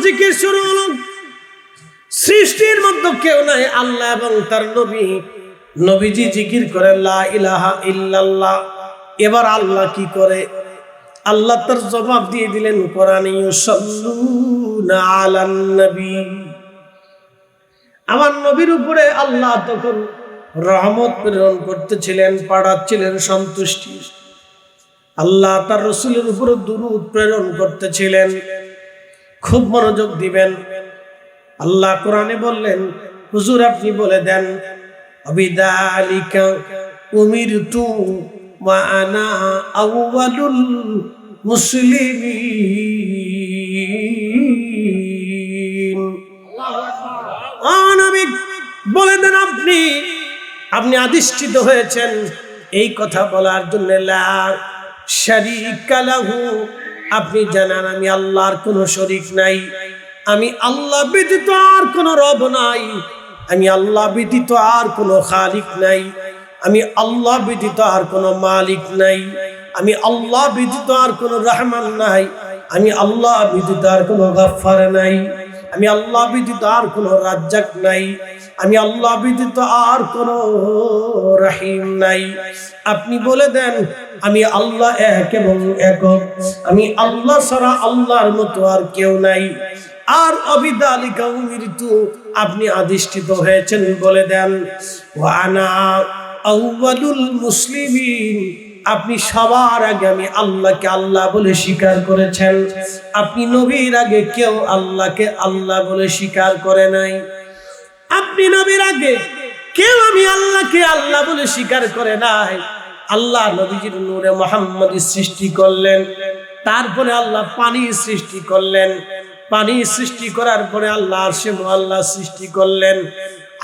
জিকির শুরু হলো। সৃষ্টির মধ্যে কেউ নাই, আল্লাহ এবং তার নবী। নবীজি জিকির করে লা ইলাহা ইল্লাল্লাহ। এবার আল্লাহ কি করে? আল্লাহ তার জবাব দিয়ে দিলেন কোরআনে, ইউসাল্লুনা আলান নবী। আমার নবীর উপরে আল্লাহ তখন রহমত প্রেরণ করতেছিলেন, পাঠাচ্ছিলেন সন্তুষ্টি। আল্লাহ তার রাসূলের উপরে দুরূদ প্রেরণ করতেছিলেন। খুব মনোযোগ দিবেন। আল্লাহ কোরআনে বললেন, হুজুর আপনি বলে দেন, আবিদালিকা উমিরতু ওয়া আনা আউয়ালুল মুসলিমিন। ও নবী, বলে দেন আপনি আদিষ্ঠিত হয়েছেন এই কথা বলার জন্য। লা শারীকা লাহু, আপনি জানান আমি আল্লাহর কোনো শরীক নাই, আমি আল্লাহ ব্যতীত আর কোনো রব নাই, আমি আল্লাহ ব্যতীত আর কোনো খালিক নাই, আমি আল্লাহ ব্যতীত আর কোনো মালিক নাই, আমি আল্লাহ ব্যতীত আর কোনো রহমান নাই, আমি আল্লাহ ব্যতীত আর কোনো গফফার নাই, আমি আল্লাহ ব্যতীত আর কোনো রাজ্জাক নাই, আমি আল্লাহ ব্যতীত আর কোনো রহিম নাই। আপনি বলে দেন আমি আল্লাহ এক এবং একক, আমি আল্লাহ ছাড়া আল্লাহর মতো আর কেউ নাই। আর আবিদালিকা উমিরতু, আপনি আদিষ্ঠিত হয়েছেন বলে দেন ওয়া আনা আউয়ালুল মুসলিমিন, আপনি সবার আগে আমি আল্লাহকে আল্লাহ বলে স্বীকার করেছেন। আপনি নবীর আগে কেউ আল্লাহকে আল্লাহ বলে স্বীকার করে নাই। আপনি নবীর আগে কেউ আমি আল্লাহকে আল্লাহ বলে স্বীকার করে নাই। আল্লাহ নবীজির নূরে মুহাম্মদী সৃষ্টি করলেন, তারপরে আল্লাহ পানি সৃষ্টি করলেন, পানি সৃষ্টি করার পরে আল্লাহ আরশে মুআল্লা সৃষ্টি করলেন,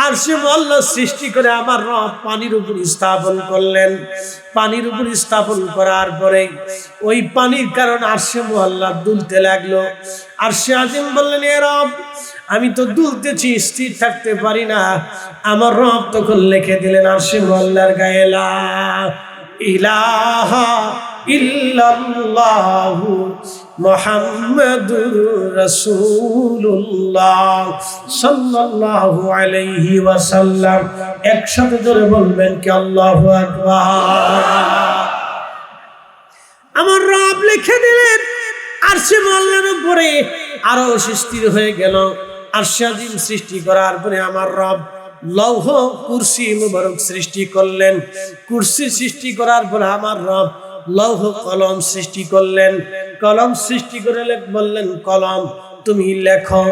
আরশে মুআল্লা সৃষ্টি করে আমার রব পানির উপর স্থাপন করলেন। পানির উপর স্থাপন করার পরে ওই পানির কারণে আরশে মুআল্লা দুলতে লাগলো। আরশে আজিম বললেন, এ রব, আমি তো দুলতেছি, স্থির থাকতে পারি না। আমার রব তখন লিখে দিলেন আরশে মুআল্লার গায়ে, লা ইলাহা ইল্লাল্লাহু মুহাম্মাদুর রাসূলুল্লাহ সাল্লাল্লাহু আলাইহি ওয়াসাল্লাম। একসাথে জোরে বলবেন কি আল্লাহু আকবার। আমার রব লিখে দিলেন আরশে মুআল্লার উপরে, আরো স্থির হয়ে গেল। আরশে আজিম সৃষ্টি করার পরে আমার রব লৌহ কুরসি মুবারক সৃষ্টি করলেন। কুরসি সৃষ্টি করার পরে আমার রব লৌহ কলম সৃষ্টি করলেন। কলম সৃষ্টি করে বললেন, কলম তুমি লেখো।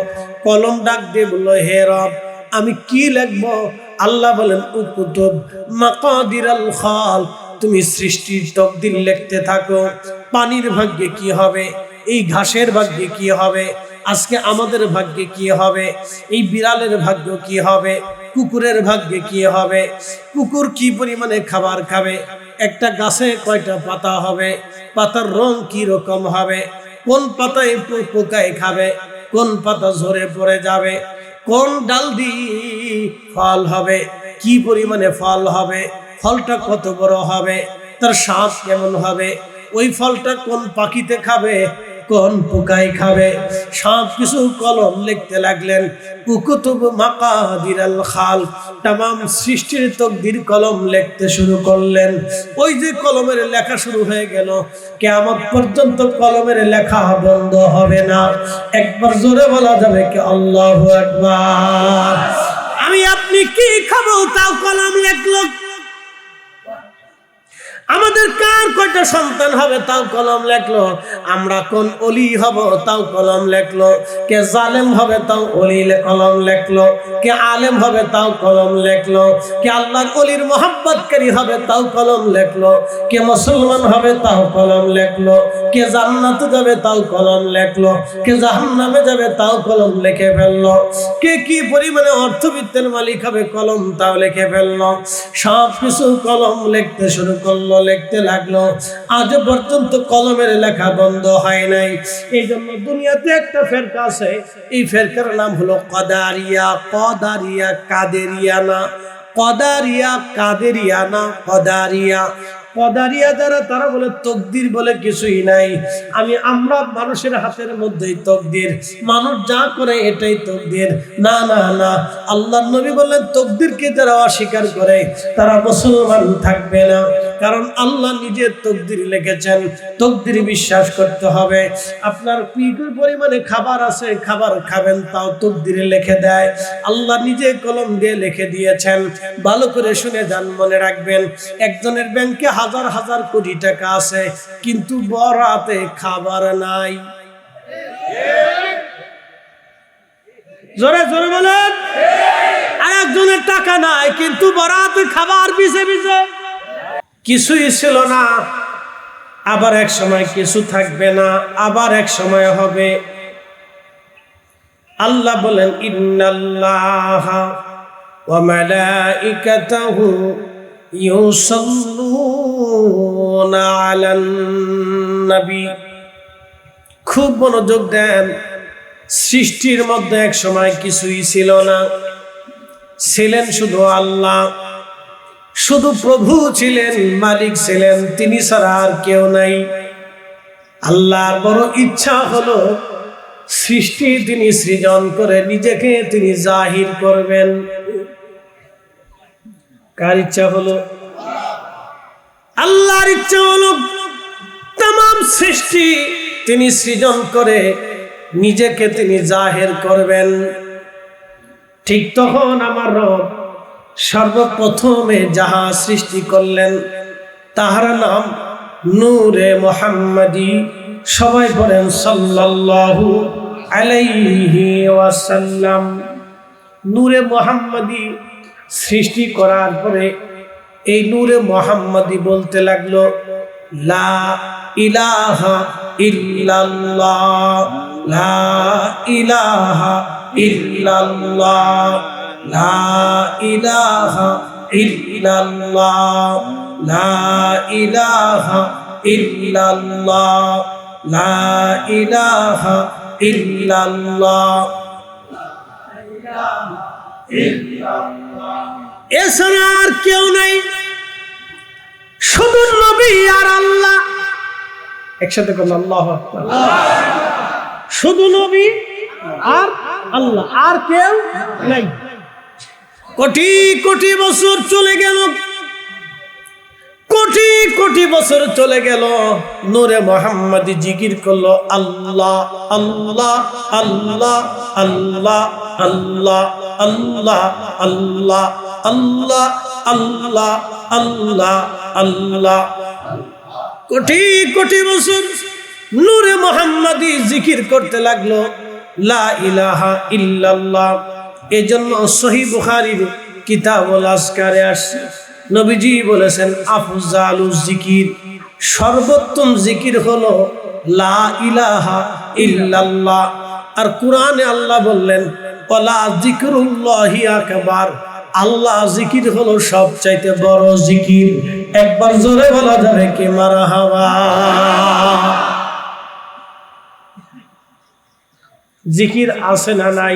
কলম ডাক দিয়ে বলল, হে রব, আমি কি লিখবো? আল্লাহ বলেন, উকুতুব মাকাদিরাল খালক, তুমি সৃষ্টির তকদির লিখতে থাকো। পানির ভাগ্যে কি হবে, এই ঘাসের ভাগ্যে কি হবে, আজকে আমাদের ভাগ্যে কি হবে, এই বিড়ালের ভাগ্য কি হবে, কুকুরের ভাগ্যে কি হবে, কুকুর কি পরিমাণে খাবার খাবে, একটা গাছে কয়টা পাতা হবে, পাতার রং কি রকম হবে, কোন পাতায় পোকায় খাবে, কোন পাতা ঝরে পড়ে যাবে, কোন ডাল দিয়ে ফল হবে, কি পরিমাণে ফল হবে, ফলটা কত বড় হবে, তার স্বাদ কেমন হবে, ওই ফলটা কোন পাখিতে খাবে, কোন পোকায় খাবে, সব কিছু কলম লিখতে লাগলেন। উকুতুব মাকাদিরাল খালক, तमाम সৃষ্টির তকদির কলম লিখতে শুরু করলেন। ওই যে কলমের লেখা শুরু হয়ে গেল, কিয়ামত পর্যন্ত কলমের লেখা বন্ধ হবে না। একবার জোরে বলা যাবে কি আল্লাহু আকবার। আমি আপনি কি খাবো তাও কলম লিখলো। আমাদের কার কয়টা সন্তান হবে তাও কলম লেখলো। আমরা কোন ওলি হব তাও কলম লেখলো। কে জালেম হবে তাও ওলি কলম লেখলো। কে আলেম হবে তাও কলম লেখলো। কে আল্লাহর ওলির মোহাব্বতকারী হবে তাও কলম লেখলো। কে মুসলমান হবে তাও কলম লেখলো। কে জান্নাতে যাবে তাও কলম লেখলো। কে জাহান্নামে যাবে তাও কলম লিখে ফেললো। কে কি পরিমাণে অর্থবিত্তের মালিক হবে কলম তাও লিখে ফেললো। সব কিছু কলম লিখতে শুরু করলো, লিখতে লাগলো। আজ পর্যন্ত কলমের লেখা বন্ধ হয় নাই। এই জন্য দুনিয়াতে একটা ফেরকা আছে, এই ফেরকার নাম হলো কদারিয়া। কদারিয়া কাদেরিয়া না, কদারিয়া কাদেরিয়া না, কদারিয়া। কদারিয়া যারা তারা বলে তকদির বলে কিছুই নাই, আমরা মানুষের হাতের মধ্যেই তকদির, মানুষ যা করে এটাই তকদির। না না না, আল্লাহর নবী বললেন তকদিরকে যারা অস্বীকার করে তারা মুসলমান থাকবে না, কারণ আল্লাহ নিজে তকদির লিখেছেন। তকদির বিশ্বাস করতে হবে। আপনার পিকুর পরিমাণে খাবার আছে, খাবার খাবেন, তাও তকদিরে লিখে দেয়, আল্লাহ নিজে কলম দিয়ে লিখে দিয়েছেন। ভালো করে শুনে যান, মনে রাখবেন, একজনের ব্যাংকে হাজার হাজার কোটি টাকা আছে, কিন্তু বরাতে খাবার নাই। জোরে জোরে বলেন। আর একজনের টাকা নাই, কিন্তু বরাতে খাবার বিছে বিছে, কিছুই ছিল না। আবার এক সময় কিছু থাকবে না, আবার এক সময় হবে। আল্লাহ বলেন ইন্নাল্লাহা ওয়া মালাইকাতাহু ইউসাল্লুনা আলান নবী। খুব মনোযোগ দেন। সৃষ্টির মধ্যে এক সময় কিছুই ছিল না, ছিলেন শুধু আল্লাহ, শুধু প্রভু ছিলেন, মালিক ছিলেন, তিনি ছাড়া আর কেউ নাই। আল্লাহর বড় ইচ্ছা হলো সৃষ্টি তিনি সৃজন করে নিজেকে তিনি জাহির করবেন। কার ইচ্ছা হলো? আল্লাহর ইচ্ছা হলো तमाम সৃষ্টি তিনি সৃজন করে নিজেকে তিনি জাহির করবেন। ঠিক তখন আমার রব সর্বপ্রথমে যাহা সৃষ্টি করলেন তাহার নাম নূরে মুহাম্মাদি। সবাই বলেন সাল্লাল্লাহু আলাইহি ওয়াসাল্লাম। নূরে মুহাম্মাদি সৃষ্টি করার পরে এই নূরে মুহাম্মাদি বলতে লাগলো লা ইলাহা ইল্লাল্লাহ, লা ইলাহা ইল্লাল্লাহ, লা ইলাহা ইল্লাল্লাহ, লা ইলাহা ইল্লাল্লাহ, লা ইলাহা ইল্লাল্লাহ। এছাড়া আর কেউ নাই, শুধু নবী আর আল্লাহ। একসাথে বলুন আল্লাহু আকবার। শুধু নবী আর আল্লাহ, আর কেউ নাই। কোটি কোটি বছর চলে গেল, কোটি কোটি বছর চলে গেল, নূরে মুহাম্মাদি জিকির করলো আল্লাহ আল্লাহ আল্লাহ আল্লাহ আল্লাহ আল্লাহ আল্লাহ আল্লাহ আল্লাহ আল্লাহ আল্লাহ। কোটি কোটি বছর নূরে মুহাম্মাদি জিকির করতে লাগলো লা ইলাহা ইল্লাল্লাহ। এজন্য সহিহ বুখারীর কিতাবুল আজকারে আসছে, নবীজি বলেছেন আফজালুজ জিকির, সর্বোত্তম জিকির হলো লা ইলাহা ইল্লাল্লাহ। আর কোরআনে আল্লাহ বললেন ওয়ালা যিকরুল্লাহি আকবার, আল্লাহ জিকির হলো সবচাইতে বড় জিকির। একবার জোরে বলা যাবে কি মারহাবা। জিকির আছে না নাই?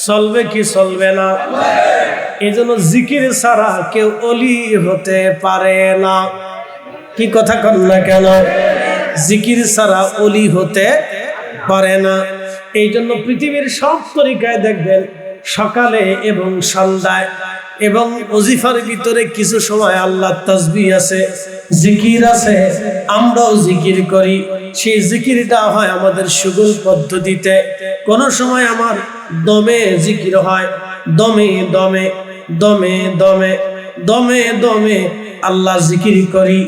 চলবে কি চলবে না? এজন্য জিকির ছাড়া কেউ ওলি হতে পারে না। কি কথা কন না কেন? জিকির ছাড়া ওলি হতে পারে না। এই জন্য পৃথিবীর সব তরিকায় দেখবেন সকালে এবং সন্ধ্যায় এবং ওজিফার ভিতরে কিছু সময় আল্লাহ তাসবিহ আছে, জিকির আছে, আমরাও জিকির করি। সেই জিকিরটা হয় আমাদের সুগল পদ্ধতিতে, কোন সময় আমার দমে জিকির হয়, দমে দমে দমে দমে দমে দমে আল্লাহ জিকির করি।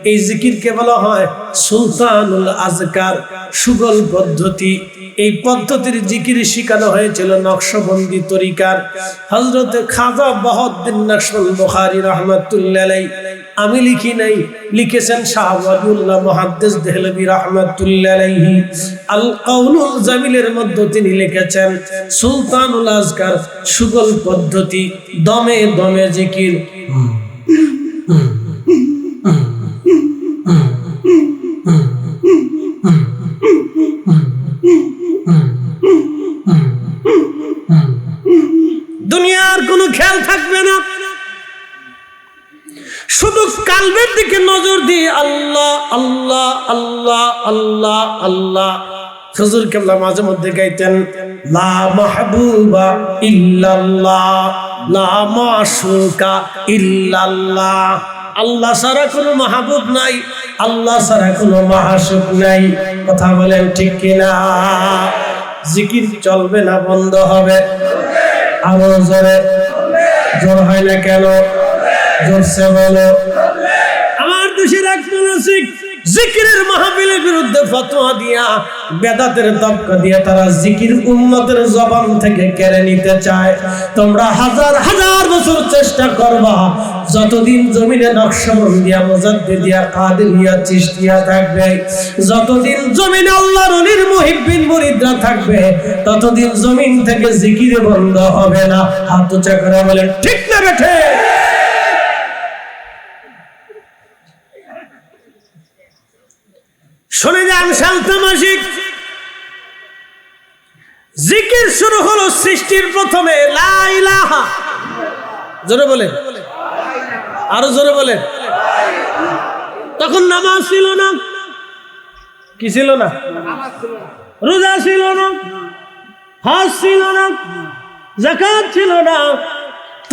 এই জিকিরকে বলা হয় সুলতানুল আজকার, সুগল পদ্ধতি। এই পদ্ধতির জিকির শিখানো হয়েছিল নকশবন্দি তরিকার হযরত খাজা বাহাউদ্দিন নকশবন্দি বুখারী রাহমাতুল্লাহ আলাইহি। আমি লিখি নাই, লিখেছেন শাহ ওয়ালিউল্লাহ মুহাদ্দিস দেহলভী রাহমাতুল্লাহ আলাইহি। আল কাউলুল জামিলের মধ্যে তিনি লিখেছেন সুলতানুল আজকার, সুগল পদ্ধতি, দমে দমে জিকির। দুনিয়ার কোনো খেয়াল থাকবে না, শুধু কালবের দিই আল্লাহ আল্লাহ আল্লাহ আল্লাহ আল্লাহ। হুজুর কেবলা মাঝে মধ্যে গাইতেন লা মাহবুবা ইল্লাল্লাহ লা মাশুকা ইল্লাল্লাহ। আল্লাহ ছাড়া কোনো মাহবুব নাই, আল্লাহ ছাড়া কোনো মাশুক নাই। কথা বলেন ঠিক কিনা? জিকির চলবে না বন্ধ হবে? আরো জোরে, জোর হয় না কেন? জোরসে বলো। আমার দেশের এক মুনাফিক জিকিরের মাহফিলের বিরুদ্ধে ফতোয়া দিয়া বেদাতের তবকা দিয়া তারা জিকির উম্মতের জবান থেকে কেড়ে নিতে চায়। তোমরা হাজার হাজার বছর চেষ্টা করবা, যতদিন জমিনে নকশবন্দিয়া মুজাদ্দিদিয়া কাদেরিয়া চিশতিয়া থাকবে, যতদিন জমিনে আল্লাহর ওলির মুহিব্বিন মুরিদরা থাকবে, ততদিন জমিন থেকে জিকির বন্ধ হবে না। হাত উঁচা করে বলেন ঠিক না বেঠে? শুনে যান শান্তামাসিক, জিকির শুরু হলো সৃষ্টির প্রথমে লা ইলাহা। জোরে বলে, আরো জোরে বলে। তখন নামাজ ছিল না, কি ছিল না? রোজা ছিল না, হজ ছিল না, যাকাত ছিল না,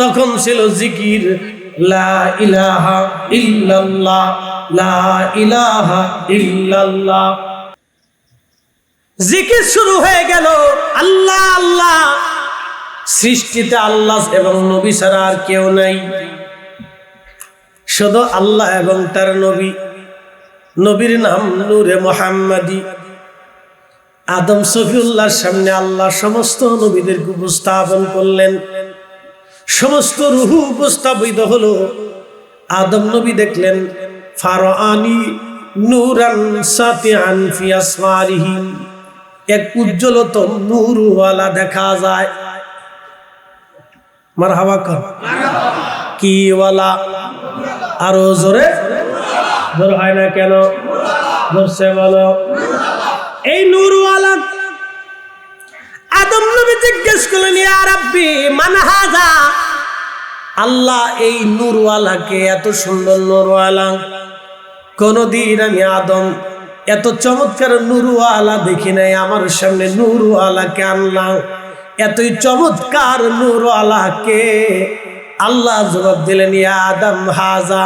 তখন ছিল জিকির লা ইলাহা ইল্লাল্লাহ লা ইলাহা ইল্লাল্লাহ। জিকির শুরু হয়ে গেল আল্লাহ আল্লাহ। সৃষ্টিতে আল্লাহ এবং নবী ছাড়া আর কেউ নাই, শুধু আল্লাহ এবং তার নবী। নবীর নাম নূরে মুহাম্মাদি। আদম সফিউল্লাহর সামনে আল্লাহ সমস্ত নবীদেরকে উপস্থাপন করলেন, সমস্ত রূহ উপস্থাপিত হলো। আদম নবী দেখলেন ফারাআনি নূরান সাতিআন ফি আসফারিহি, এক উজ্জ্বলতম নূরওয়ালা দেখা যায়। মারহাবা কর, কি ওয়ালা? আরো জোরে, জোর হয় না কেন? জোরসে বলো। এই নূরওয়ালা আদম নবী জিজ্ঞেস করলেন ইয়া রাব্বি মান হাযা? আল্লাহ এই নূরওয়ালাকে, এত সুন্দর নূরওয়ালা কোনদিন আমি আদম এত চমৎকার নূরওয়ালা দেখি নাই। আমার সামনে নূরওয়ালাকে আনলাম, এতই চমৎকার নূরওয়ালাকে। আল্লাহ জবাব দিলেন ইয়া আদম হাযা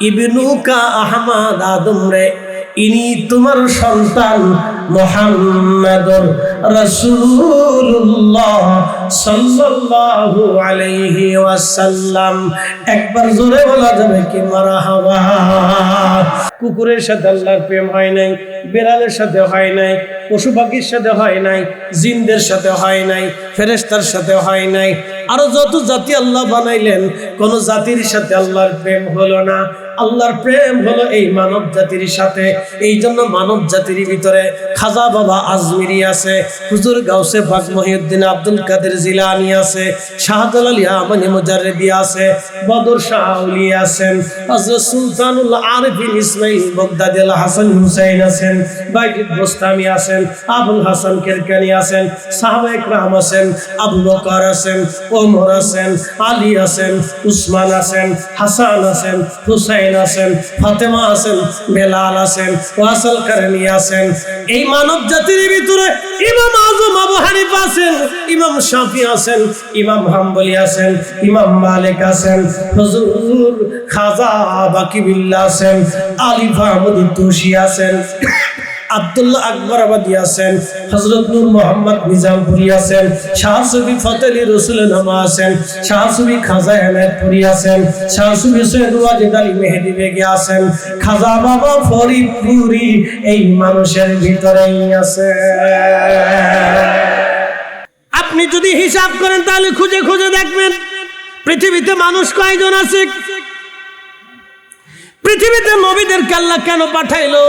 ইবনুকা আহমদ। আদম রে, ইনি তোমার সন্তান মুহাম্মাদুর রাসূলুল্লাহ সাল্লাল্লাহু আলাইহি ওয়াসাল্লাম। একবার জোরে বলা যাবে কি মারহাবা? কুকুরের সাথে আল্লাহর প্রেম হয় নাই, বিড়ালের সাথে হয় নাই, পশু পাখির সাথে হয় নাই, জিনদের সাথে হয় নাই, ফেরেশতার সাথে হয় নাই। আরো যত জাতি আল্লাহ বানাইলেন, কোন জাতির সাথে আল্লাহর প্রেম হলো না। আল্লাহর প্রেম হলো এই মানব জাতির সাথে। এই জন্য মানব জাতির ভিতরে খাজা বাবা আজমিরি আছে, হুজুর গাউসে পাক মহিউদ্দিন আব্দুল কাদের জিলানী আছে, শাহজালাল ইয়ামানি মুজাররিদি আছে, বদর শাহ আউলিয়া আছেন, হযরত সুলতানুল আরিফিন ইসমাইল বাগদাদি আল হাসান হুসাইন আছেন, বাইজিদ বোস্তামি আছেন, আবুল হাসান কিরকানি আছেন, সাহাবায়ে কেরাম আছেন, আবু বকর আছেন, ওমর আছেন, আলী আছেন, উসমান আছেন, হাসান আছেন, হুসাইন আছেন, ফাতেমা আছেন, বেলাল আছেন, ওয়াসাল কারনি আছেন। এই মানব জাতির ভিতরে ইমাম আযম আবু হানিফা আছেন, ইমাম শাফি আছেন, ইমাম হাম্বলি আছেন, ইমাম মালিক আছেন, হুজুর খাজা বাকিবিল্লাহ আছেন, আলিফ আহমদ তুশি আছেন, আব্দুল্লাহ আকবর আবাদি আছেন, হযরত নূর মোহাম্মদ নিজামপুরি আছেন, শাহ সুফি ফতেলি রসুল নামা আছেন, শাহ সুফি খাজা এনায়েতপুরি আছেন, শাহ সুফি সৈয়দ ওয়াজিদ আলী মেহেদি বেগে আছেন, খাজা বাবা ফরিদপুরি এই মানুষের ভিতরেই আছে। আপনি যদি হিসাব করেন তাহলে খুঁজে খুঁজে দেখবেন পৃথিবীতে মানুষ কয়জন আছে। পৃথিবীতে নবীদেরকে আল্লাহ কেন পাঠাইলো?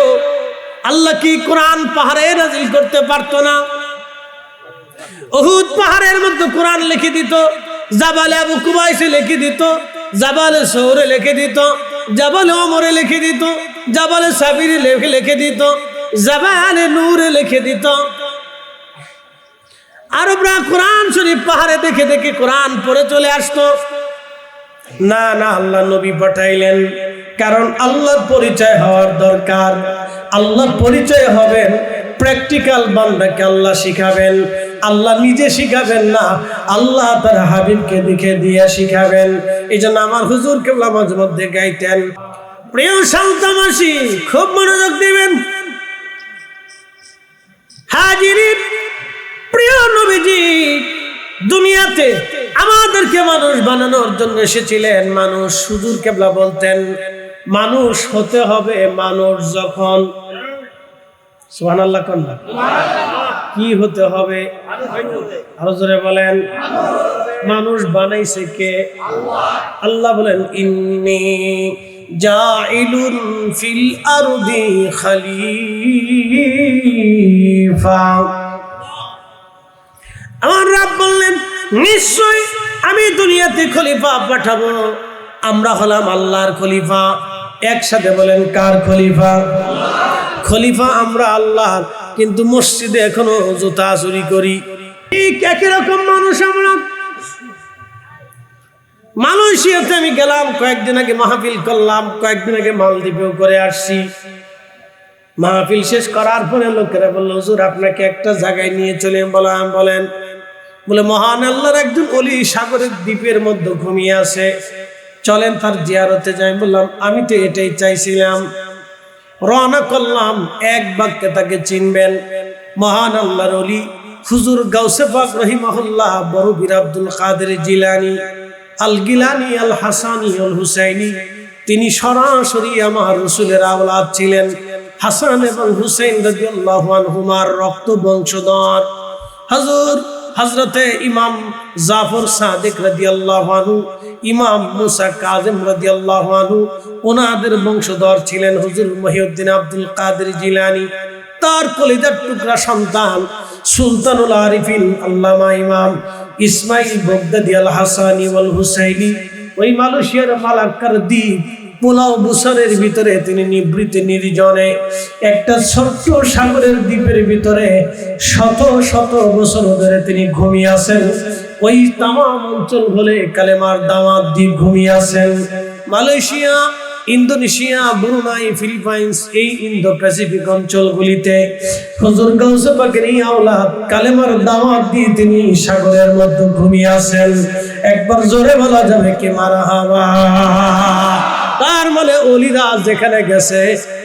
আল্লাহ কি কোরআন পাহাড়ে নাজিল করতে পারতো না? উহুদ পাহাড়ের মধ্যে কোরআন লিখে দিত, জাবালে আবু কুবাইসে লিখে দিত, জাবালে সৌরে লিখে দিত, জাবালে ওমরে লিখে দিত, জাবালে সাবিরে লিখে দিত, জাবালে নূরে লিখে দিত। আরবরা কোরআন শরীফ পাহাড়ে দেখে দেখে কোরআন পড়ে চলে আসতো। না না, আল্লাহ নবী পাঠাইলেন কারণ আল্লাহর পরিচয় হওয়ার দরকার। আল্লাহর পরিচয় হবেন প্র্যাকটিক্যাল, বান্দাকে আল্লাহ শিখাবেন। আল্লাহ নিজে শিখাবেন না, আল্লাহ তার হাবিবকে দেখে দিয়ে শিখাবেন। এই জন্য আমার হুজুর কেবলা মাঝে মধ্যে গাইতেন, প্রিয় শান্তামাসি খুব মনোযোগ দিবেন। হাজিরিন, প্রিয় নবীজি দুনিয়াতে আমাদেরকে মানুষ বানানোর জন্য এসেছিলেন। মানুষ, হুজুর কেবলা বলতেন মানুষ হতে হবে মানুষ যখন, সুবহানাল্লাহ কোন কি হতে হবে? আরো জোরে বলেন। মানুষ বানাইছে কে? আল্লাহ বলেন ইন্নী জাইলুন ফিল আরদি খলিফা। আমার রব বললেন নিশ্চয় আমি দুনিয়াতে খলিফা পাঠাবো। আমরা হলাম আল্লাহর খলিফা। একসাথে বলেন কার খলিফা? খলিফা আমরা আল্লাহর, কিন্তু মসজিদে এখনো জুতা চুরি করি। ঠিক একই রকম মানুষ আমরা। মালয়েশিয়াতে আমি গেলাম কয়েকদিন আগে, মাহফিল করলাম। কয়েকদিন আগে মালদ্বীপেও করে আসছি। মাহফিল শেষ করার পরে লোকেরা বলল হুজুর আপনাকে একটা জায়গায় নিয়ে চলে বলেন। বলে মহান আল্লাহর একজন ওলি সাগরের দ্বীপের মধ্যে ঘুমিয়ে আছে, চলেন তার জিয়ারতে যাই। বললাম আমি তো এটাই চাইছিলাম। রওনা করলাম। এক বাক্যে তাকে চিনবেন, মহান আল্লাহর ওলি হুজুর গাউসে পাক রহিমাহুল্লাহ বড় পীর আব্দুল কাদের জিলানী আল গিলানী আল হাসানী আল হুসাইনী। তিনি সরাসরি আমার রাসূলের আওলাদ ছিলেন। হাসান এবং হুসাইন রাদিয়াল্লাহু আনহুমার রক্ত বংশধর। হুজুর হযরতে ইমাম জাফর সাদিক রাদিয়াল্লাহু আনহু, ইমাম মুসা কাযিম রাদিয়াল্লাহু আনহু, ওনাদের বংশধর ছিলেন হুজুর মহিউদ্দিন আব্দুল কাদের জিলানী। তার কলিজার টুকরা সন্তান সুলতানুল আরিফিন আল্লামা ইমাম ইসমাইল বগদাদি আল হাসানী ওয়াল হুসাইনি। ওই মালয়েশিয়ার মালাক্কার দ্বীপ পোলাও বুসারের ভিতরে তিনি নিভৃতে নির্জনে একটা ছোট্ট সাগরের দ্বীপের ভিতরে শত শত বছর ধরে তিনি ঘুমিয়ে আছেন। ওই তামাম অঞ্চল বলে কালেমার দাওয়াত দ্বীপ ঘুমিয়ে আছেন। মালয়েশিয়া, ইন্দোনেশিয়া, ব্রুনাই, ফিলিপাইন্স, এই ইন্দো প্যাসিফিক অঞ্চলগুলিতে হুজুর গাউসে পাকের এই আওলাদ কালেমার দাওয়াত দিয়ে তিনি সাগরের মধ্যে ঘুমিয়ে আছেন। একবার জোরে বলা যাবে কি মারহাবা। তার মানে ওলিরা যেখানে গেছে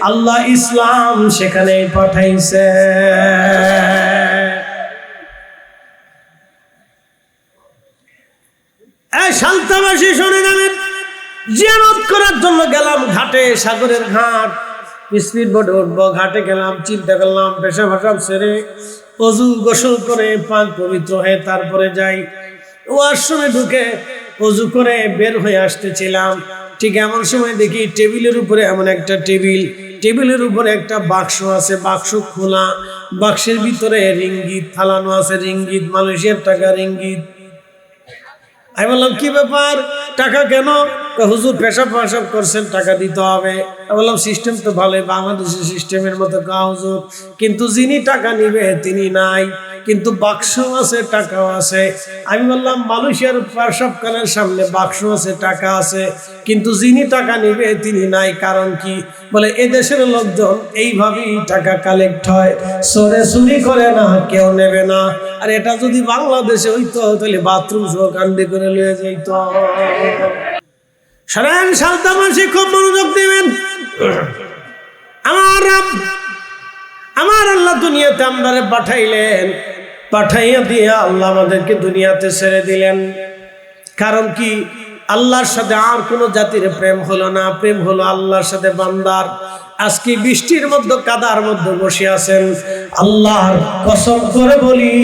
আল্লাহ ইসলাম সেখানে পাঠাইছে। এই শান্তাবাসী শুনে যাবেন, জিয়ারত করার জন্য গেলাম ঘাটে, সাগরের ঘাট। স্পিড বোটে উঠবো, ঘাটে গেলাম, চিন্তা করলাম পেশা ভাসাব সেরে অজু গোসল করে পাক পবিত্র হয়ে তারপরে যাই। ওয়াশরুমে ঢুকে অজু করে বের হয়ে আসতেছিলাম। ঠিক এমন সময় দেখি টেবিলের উপরে এমন একটা টেবিলের উপরে একটা বাক্স আছে, বাক্স খোলা, বাক্সের ভিতরে রিঙ্গিত ফালানো আছে, রিঙ্গিত, মালয়েশিয়ার টাকা রিঙ্গিত। আমি বললাম কি ব্যাপার, টাকা কেন? হুজুর পেশাব করছেন, টাকা দিতে হবে। আমি বললাম সিস্টেম তো ভালোই, বাংলাদেশের সিস্টেমের মতো কা হুজুর, কিন্তু যিনি টাকা নিবে তিনি নাই, কিন্তু বাক্স আছে, টাকাও আছে। আমি বললাম মালয়েশিয়ার পেশাবখানার সামনে বাক্স আছে, টাকা আছে, কিন্তু যিনি টাকা নিবে তিনি নাই, কারণ কি? বলে এদেশের লোকজন এইভাবেই টাকা কালেক্ট হয়, সরে চুরি করে না, কেউ নেবে না। আর এটা যদি বাংলাদেশে হইতো তাহলে বাথরুম সহ কান্দি করে লয়ে যাইত। সারান সালতামাসি খুব মনোযোগ দিবেন। আমার আল্লাহ দুনিয়াতে আমরারে পাঠাইলেন, পাঠাইয়া দিয়ে আল্লাহ আমাদেরকে দুনিয়াতে ছেড়ে দিলেন। কারণ কি? আল্লাহর সাথে আর কোনো জাতির প্রেম হলো না, প্রেম হলো আল্লাহর সাথে বান্দার। আজকে বৃষ্টির মধ্যে কাদার মধ্যে বসে আছেন, আল্লাহর কসম করে বলি,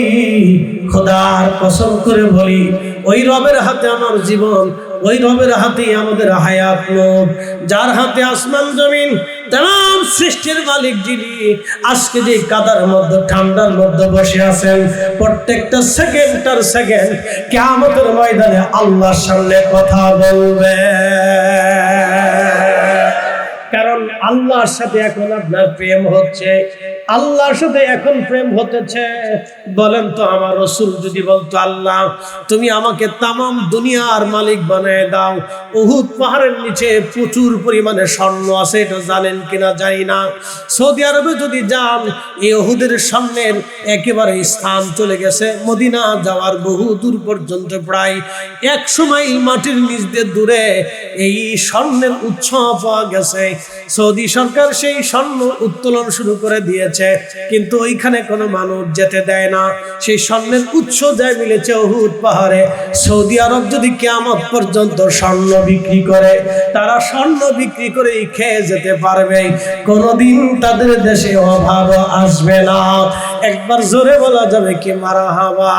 খোদার কসম করে বলি, ওই রবের হাতে আমার জীবন, ওই রবের হাতেই আমাদের হায়াত মত, যার হাতে আসমান জমিন তাম সৃষ্টির মালিক যিনি, আজকে যে কাদার মধ্যে ঠান্ডার মধ্যে বসে আছেন, প্রত্যেকটা সেকেন্ডটার সেকেন্ড কিয়ামতের ময়দানে আল্লাহর সামনে কথা বলবে। কারণ আল্লাহর সাথে এখন আপনার প্রেম হচ্ছে, আল্লাহর সাথে এখন প্রেম হতেছে। বলেন তো আমার রাসূল যদি বলতো আল্লাহ তুমি আমাকে তামাম দুনিয়ার মালিক বানায় দাও, উহুদ পাহাড়ের নিচে প্রচুর পরিমাণে স্বর্ণ আছে, এটা জানেন কিনা জানি না। সৌদি আরবে যদি যান, এই উহুদের সামনের একেবারে স্থান চলে গেছে মদিনা যাওয়ার বহু দূর পর্যন্ত, প্রায় 100 মাইল মাটির নিচ দিয়ে দূরে এই স্বর্ণের উৎস পাওয়া গেছে। সৌদি সরকার সেই স্বর্ণ উত্তোলন শুরু করে দিয়েছে, কিন্তু ওইখানে কোনো মানুষ যেতে দেয় না। সেই স্বর্ণের উৎস যায় মিলেছে উহুদ পাহাড়ে। সৌদি আরব যদি কিয়ামত পর্যন্ত স্বর্ণ বিক্রি করে, তারা স্বর্ণ বিক্রি করেই খেয়ে যেতে পারবে, কোনোদিন তাদের দেশে অভাব আসবে না। একবার জোরে বলা যাবে কি মারহাবা।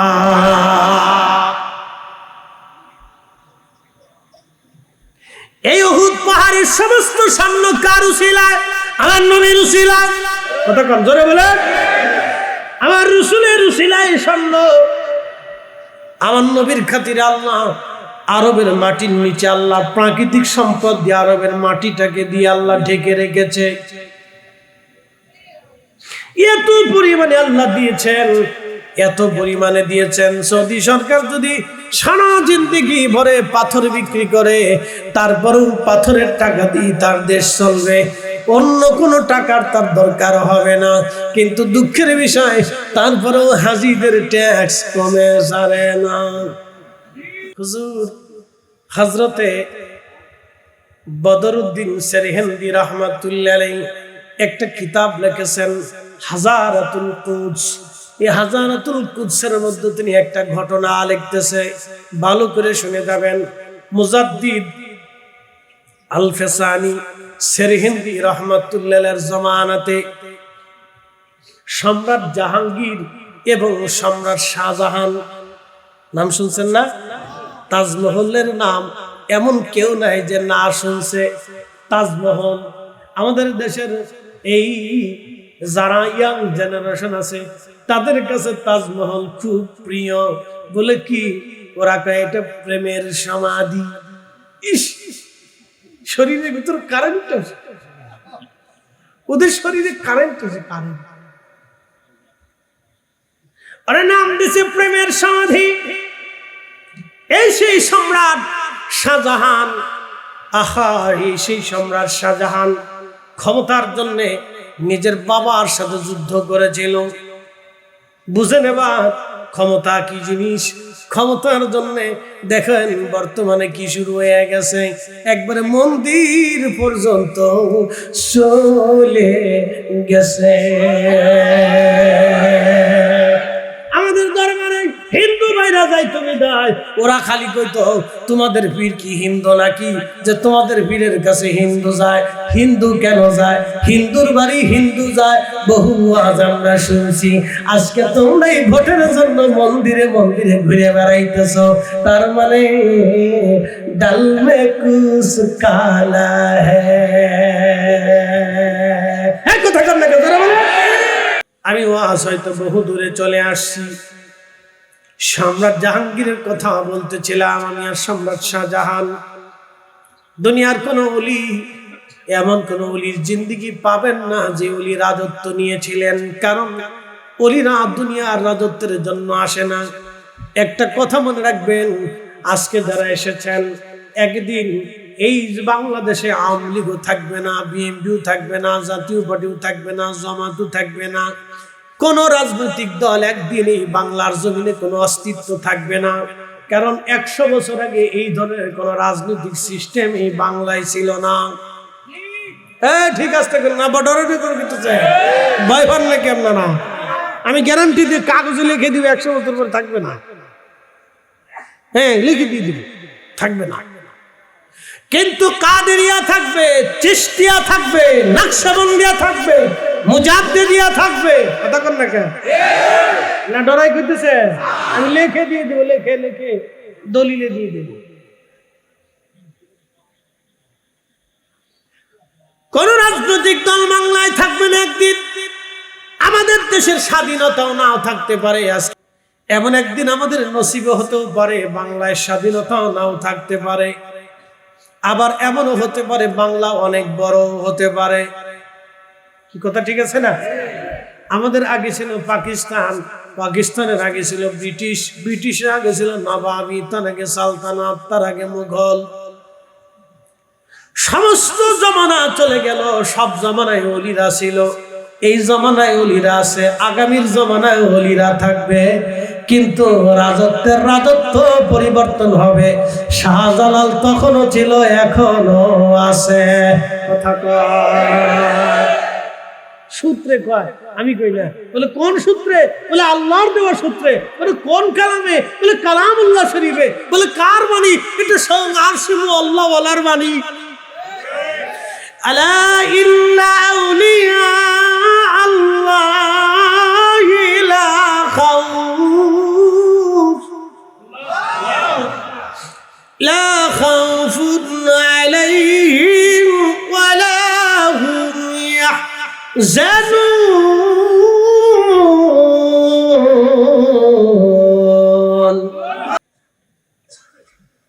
এই উহুদ পাহাড়ের সমস্ত স্বর্ণ কার উসিলায়? আমার নবীর উসিলায়। কতক্ষণ জোরে বলে? আমার রাসূলের উসিলায় স্বর্ণ। আমার নবীর খাতিরে আল্লাহ আরবের মাটির নিচে আল্লাহ প্রাকৃতিক সম্পদ দিয়ে আরবের মাটিটাকে দিয়ে আল্লাহ ঢেকে রেখেছে। এত পরিমাণে আল্লাহ দিয়েছেন, এত পরিমাণে দিয়েছেন। সৌদি সরকার যদি সারা জিন্দেগি ভরে পাথর বিক্রি করে, তারপরেও পাথরের টাকা দিয়ে তার দেশ চলবে, অন্য কোনো টাকার তার দরকার হবে না। কিন্তু দুঃখের বিষয়, তারপরেও হাজিদের ট্যাক্স কমে যাবে না। হুজুর হযরতে বদরুদ্দিন সেরহিন্দি রাহমাতুল্লাহ আলাইহি একটা কিতাব লিখেছেন হাজারাতুল কুদস। এই হাজারাতুল কুদসের মধ্যে তিনি একটা ঘটনা লিখতেছে, ভালো করে শুনে যাবেন। মুজাদ্দিদ আল ফেসানি সেরহিন্দি রাহমাতুল্লাহর জামানাতে সম্রাট জাহাঙ্গীর এবং সম্রাট শাহজাহান, নাম শুনছেন না? তাজমহলের নাম এমন কেউ নাই যে না শুনছে। তাজমহল আমাদের দেশের এই যারা ইয়াং জেনারেশন আছে তাদের কাছে তাজমহল খুব প্রিয়। বলে কি, ওরা কয় এটা প্রেমের সমাধি। ইস, শরীরের ভিতর কারেন্ট আছে, ওদের শরীরে কারেন্ট আছে, কারেন্ট। ওরা নাম দিছে প্রেমের সমাধি। এই সেই সম্রাট শাহজাহান, আহা, এই সেই সম্রাট শাহজাহান ক্ষমতার জন্য নিজের বাবার সাথে যুদ্ধ করেছিল। বুঝে নেবা ক্ষমতা কি জিনিস। ক্ষমতার জন্য দেখেন বর্তমানে কি শুরু হয়ে গেছে, একবারে মন্দির পর্যন্ত চলে গেছে। আমাদের দরবারে হিন্দু ভাইরা যাইতো বিদায়, ওরা খালি কইতো তোমাদের পীর কি হিন্দু নাকি, যে তোমাদের পীরের কাছে হিন্দু যায়। হিন্দু কেন যায়? হিন্দুর বাড়ি হিন্দু যায়, বহু আজ আমরা শুনছি। আজকে তোমরা এই ভোটের জন্য মন্দিরে মন্দিরে ঘুরে বেড়াইতেছ, তার মানে ডাল মে কুছ কালা হ্যাঁ। কথা কর না কেন? আমি ওয়াজ হয়তো বহু দূরে চলে আসছি। সম্রাট জাহাঙ্গীরের কথা বলতেছিলাম আমি, আর সম্রাট শাহজাহান। দুনিয়ার কোন ওলি, এমন কোন ওলির জিন্দেগি পাবেন না যে ওলি রাজত্ব নিয়েছিলেন, কারণ ওলিরা দুনিয়ার রাজত্বের জন্য আসে না। একটা কথা মনে রাখবেন, আজকে যারা এসেছেন, একদিন এই বাংলাদেশে আওয়ামী লীগও থাকবে না, বিএনপিও থাকবে না, জাতীয় পার্টিও থাকবে না, জামাতও থাকবে না। কোন রাজনৈতিক দল একদিন এই বাংলার জমিনে কোনো অস্তিত্ব থাকবে না, কারণ 100 বছর আগে এই ধরনের কোন রাজনৈতিক সিস্টেম এই বাংলায় ছিল না। ঠিক আছে না, বড়রে করে কিছু চাই ভয় পান না কেমন না, আমি গ্যারান্টি দিয়ে কাগজে লিখে দিব 100 বছর পরে থাকবে না। হ্যাঁ, লিখে দিয়ে দিব, থাকবে না। কিন্তু কাদেরিয়া থাকবে, চিশতিয়া থাকবে, নকশবন্দিয়া থাকবে, মুজাদ্দিদিয়া থাকবে। কথা কর না কেন? না ডরাই করতেছে? আমি লিখে দিয়ে দেব, লিখে লিখে দলিলে দিয়ে দেব। কোন রাজনৈতিক দল বাংলায় থাকবে না একদিন। আমাদের দেশের স্বাধীনতাও নাও থাকতে পারে। এমন একদিন আমাদের নসিবে হতেও পারে বাংলায় স্বাধীনতাও নাও থাকতে পারে। আবার এমনও হতে পারে বাংলা অনেক বড় হতে পারে। কি কথা ঠিক আছে না? আমাদের আগে ছিল পাকিস্তান, পাকিস্তানের আগে ছিল ব্রিটিশ, ব্রিটিশের আগে ছিল নবাবি, তার আগে সালতানাত, তার আগে মুঘল। সমস্ত জমানা চলে গেল, সব জমানায় ওলিরা ছিল। এই জমানায় ওলিরা আছে, আগামীর জমানায় ওলিরা থাকবে, কিন্তু রাজত্বের রাজত্ব পরিবর্তন হবে। শাহজালাল তখনও ছিল, এখনো আছে। কথা কয় সূত্রে কয়, আমি কই না। বলে কোন সূত্রে? বলে আল্লাহর দেওয়া সূত্রে। বলে কোন কালামে? বলে কালামুল্লাহ শরীফে। বলে কার বাণী? এটা স্বয়ং আরশে আল্লাহ ওয়ালার বাণী। আলা ইন্না আউলিয়া আল্লাহি লা খাউফুন আলাইহিম ওয়ালা হুম ইয়াহজানুন।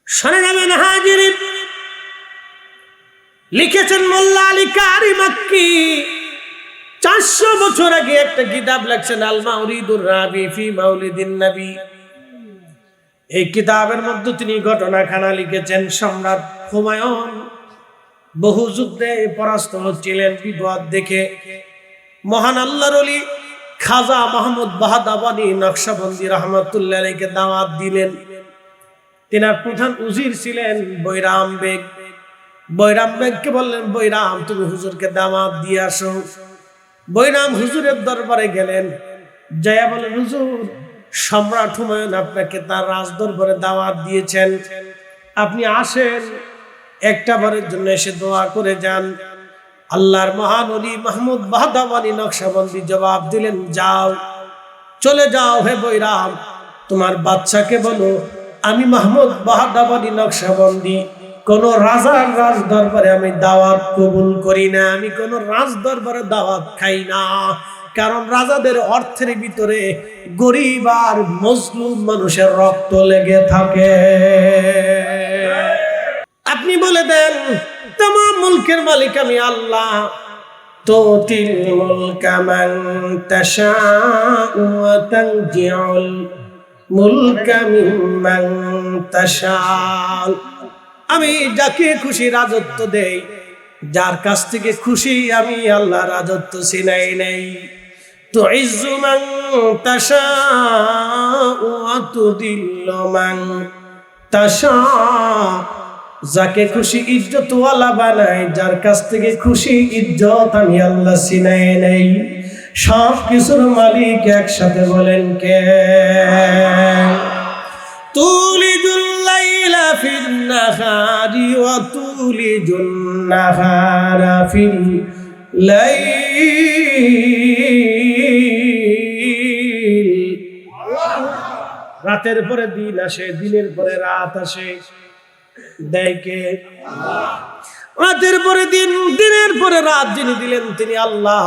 শোনেন হাজিরিন, লিখেছেন মোল্লা আলী কারি মক্কি। 400 বছর আগে একটা কিতাব লিখছেন, আল মাউরিদুর রাবি ফি মাউলিদিন নবী। এই কিতাবের মধ্যে তিনি ঘটনাখানা লিখেছেন। সম্রাট হুমায়ুন বহু যুদ্ধে পরাস্ত হচ্ছিলেন, বিপদ দেখে মহান আল্লাহর ওলি খাজা মাহমুদ বাহাদাবানী নকশবন্দি রহমাতুল্লাহ আলাইহিকে দাওয়াত দিলেন। তিনার প্রধান উজির ছিলেন বৈরাম বেগ। বৈরাম বেগকে বললেন, বৈরাম তুমি হুজুরকে দাওয়াত দিয়ে আসো। বৈরাম হুজুরের দরবারে গেলেন, যাইয়া বলেন, হুজুর সম্রাট হুমায়ুন আপনাকে তার রাজ দরবারে দাওয়াত দিয়েছেন, আপনি আসেন, একটা বারের জন্য এসে দোয়া করে যান। আল্লাহর মহান ওলি মাহমুদ বাহাদাবানী নকশবন্দি জবাব দিলেন, যাও, চলে যাও হে বৈরাম, তোমার বাচ্চাকে বলো আমি মাহমুদ বাহাদাবানী নকশবন্দি কোন রাজার রাজ দরবারে আমি দাওয়াত কবুল করি না, আমি কোন রাজ দরবারে দাওয়াত খাই না। কারণ রাজাদের অর্থের ভিতরে গরিব আর মজলুম মানুষের রক্ত লেগে থাকে। আপনি বলে দেন तमाम মুলকের মালিক আমি আল্লাহ, তুতিল মুলকা মান তাশাউ ওয়া তানজিউল মুলকা মিম্মান তাশাউ। আমি যাকে খুশি রাজত্ব দেই, যার কাছ থেকে খুশি আমি আল্লাহ রাজত্ব ছিনাই নেই। তুইজ্জু মান তাশাউ ওয়া তুদিল্লু মান তাশাউ। যাকে খুশি ইজ্জতওয়ালা বানাই, যার কাছ থেকে খুশি ইজ্জত আমি আল্লাহ ছিনাই নেই। সব কিছুর মালিক একসাথে বলেন কে? তুলিজুল লাইলা ফিন নাহারি ওয়া তুলিজুন নাহারা ফিল লাইল। রাতের পরে দিন আসে, দিনের পরে রাত আসে, দেখে রাতের পরে দিন, দিনের পরে রাত যিনি দিলেন তিনি আল্লাহ।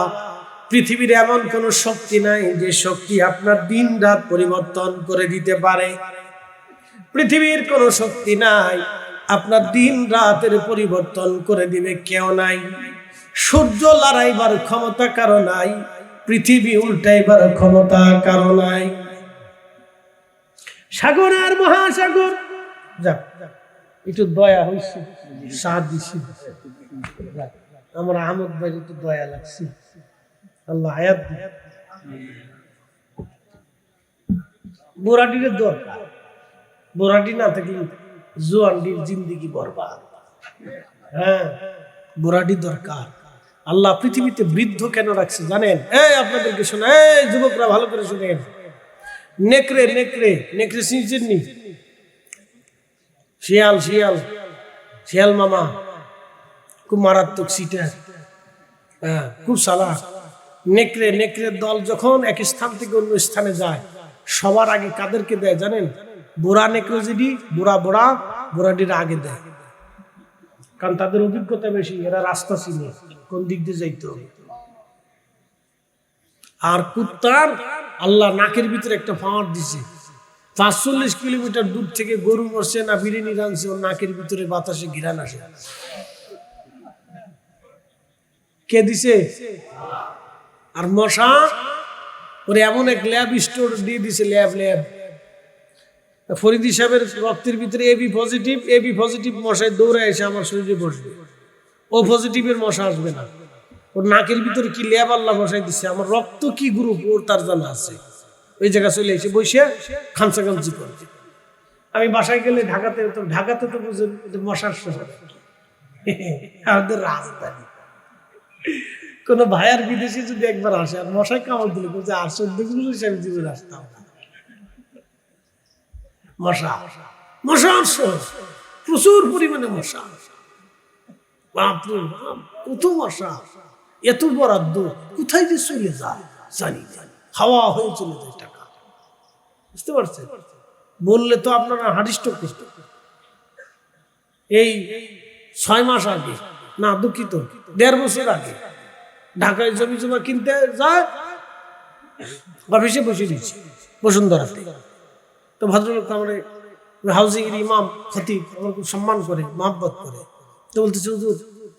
পৃথিবীর এমন কোন শক্তি নাই যে শক্তি আপনার দিন রাত পরিবর্তন করে দিতে পারে। পৃথিবীর কোন শক্তি নাই আপনার দিন রাতের পরিবর্তন করে দিবে, কেউ নাই। সূর্য লড়াইবার ক্ষমতা কারো নাই, পৃথিবী উল্টাইবার ক্ষমতা কারো নাই। সাগর আর মহাসাগর, যাক একটু দয়া হয়েছে, সাথ দিছি আমার আহমদ ভাই, একটু দয়া লাগছে, আল্লাহ হায়াত দিন। বুড়াটির দরকার, বুড়াটি না থাকলে জোয়ানটির জিন্দিগি বরবাদ। হ্যাঁ, বুড়াটি দরকার। আল্লাহ পৃথিবীতে বৃদ্ধ কেন রাখছে জানেন? এই আপনাদেরকে শোনা, এই যুবকরা ভালো করে শুনেন। নেকড়ে নেকড়ে নেকড়ে চিনছেননি? শিয়াল শিয়াল শিয়াল মামা খুব মারাত্মক সিটার, হ্যাঁ খুব চালাক। নেকড়ে নেকড়ের দল যখন এক স্থান থেকে অন্য স্থানে যায়, সবার আগে কাদেরকে দেয় জানেন? বুড়া নেকড়ে যেটি, বুড়াটির আগে দেয়, কারণ তাদের অভিজ্ঞতা বেশি, এরা রাস্তা চিনে কোন দিক দিয়ে যাইতে হবে। আর কুত্তার আল্লাহ নাকের ভিতরে একটা পাওয়ার দিছে, ৪৫ কিলোমিটার দূর থেকে গরু মরছে না বিরিয়ানি রাঁধছে, ওর নাকের ভিতরে বাতাসে ঘিরান আসে। কে দিছে? আর মশা ওরে এমন এক ল্যাব স্টোর দিয়ে দিছে, ল্যাব ফরিদি সাহেবের রক্তের ভিতরে এবি পজিটিভ মশায় দৌড়ে এসে আমার শরীরে বসবে, ও পজিটিভের মশা আসবে না। ওর নাকের ভিতরে কি ল্যাব আল্লাহ বসাই দিচ্ছে, আমার রক্ত কি গ্রুপ ওর তার জানা আছে। ওই জায়গা চলে এসে বসে খামসাখামসি করছে। আমি বাসায় গেলে ঢাকাতে তো বুঝেন মশার শহর, আমাদের রাজধানী। কোন ভাইয়ার বিদেশে যদি একবার আসে আর মশায় কামড় দিলে বলছে আর 14 হিসাবে জীবনে আসতাম না। মশার শহর, প্রচুর পরিমাণে মশা, বাপরে বাপ কত মশা, এত বরাদ্দ কোথায় যে চলে যায় জানি না, হাওয়া হয়ে চলে যায় টাকা। বুঝতে পারছেন? বললে তো আপনারা হারিস্ট করতে। এই 6 মাস আগে, না দুঃখিত 1.5 বছর আগে ঢাকায় জমি জমা কিনতে যায়, অফিসে বসে দিয়েছি বসুন্ধরাতে। তো ভদ্রলোক আমার হাউজিং এর ইমাম খতিব আমার খুব সম্মান করে, মহব্বত করে। তো বলতেছে হুজুর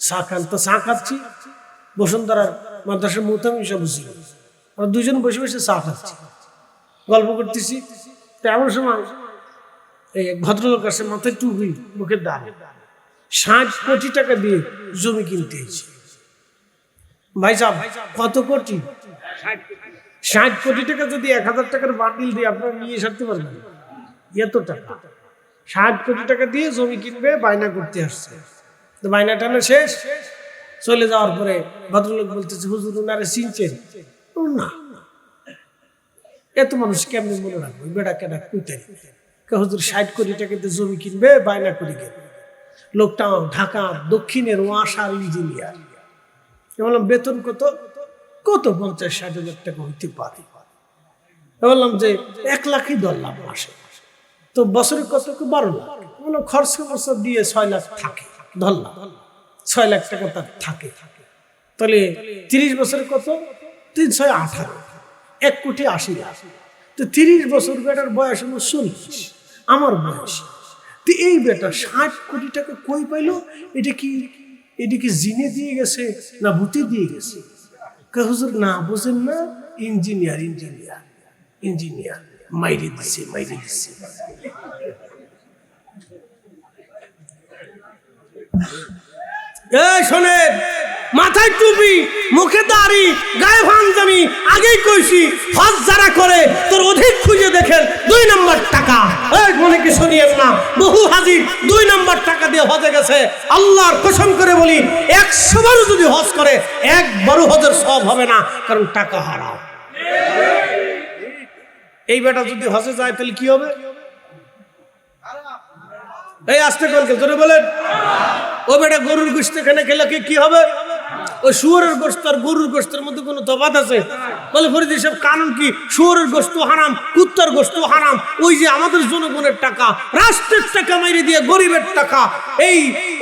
চা খান। তো চা খাচ্ছি, বসুন্ধরার মাদ্রাসার মুহতামিম সাহেব বসে, আমরা দুজন বসে বসে চা খাচ্ছি, গল্প করতেছি। তো এমন সময় এই এক ভদ্রলোক আসে, মাথায় টুপি, মুখের দাঁড়, 60 কোটি টাকা দিয়ে জমি কিনতে হয়েছে। ভাই সাহেব কত কোটি? 60 কোটি টাকা যদি 1000 টাকার বান্ডিল দিয়ে আপনারা নিয়ে সারতে পারবেন, এত টাকা 60 কোটি টাকা দিয়ে জমি কিনবে, বায়না করতে আসছে। তো বায়না টানা শেষ, চলে যাওয়ার পরে ভদ্রলোক বলতেছে হুজুর উনারে চিনছেন? না, এত মানুষ কেমনি মনে রাখবে, বেড়া কেডা কুইতে হুজুর 60 কোটি টাকা দিয়ে জমি কিনবে, বায়না করে গেল। লোকটা ঢাকা দক্ষিণের ওয়াসার ইঞ্জিনিয়ার। বললাম বেতন কত? 50-60 হাজার টাকা হইতে পারে। বললাম যে 1 লাখই ধরলাম মাসে, তো বছরে কত? 12 লাখ। বললাম খরচ খরচা দিয়ে 6 লাখ থাকে, ধরলাম 6 লাখ টাকা তার থাকে। তাহলে 30 বছরে কত? 318, 1,80,00,000। তো 30 বছর বেটার বয়স হলো 40, আমার বয়স। তো এই বেটা 60 কোটি টাকা কই পাইলো? এটা কি জিনে দিয়ে গেছে না ভূতে দিয়ে গেছে? হুজুর না বুঝেন না, ইঞ্জিনিয়ার মাইরে দিছে। এই শোনেন, মাথায় টুপি, মুখে দাড়ি, গায়ে পাঞ্জাবি, আগেই কইছি হজ যারা করে তোর অধিক খুঁজে দেখেন 2 নম্বর টাকা। এই মনে কি শুনিয়েন না, বহু হাজি 2 নম্বর টাকা দিয়ে হজে গেছে। আল্লাহর কসম করে বলি 100 বারও যদি হজ করে 1 হজের সওয়াব হবে না, কারণ টাকা হারাম। এই বেটা যদি হজে যায় তাহলে কি হবে? এই আস্তে করে জোরে বলেন। ও বেটা গরুর গোশত এখানে খেলে কি হবে? ওই শুয়োরের গোশত আর গরুর গোশতের মধ্যে কোনো তফাৎ আছে? বলে ফরিদ সাহেব কারণ কি? শুয়োরের গোশত হারাম, কুত্তার গোশত হারাম। ওই যে আমাদের জনগণের টাকা, রাষ্ট্রের টাকা মাইরে দিয়ে গরিবের টাকা, এই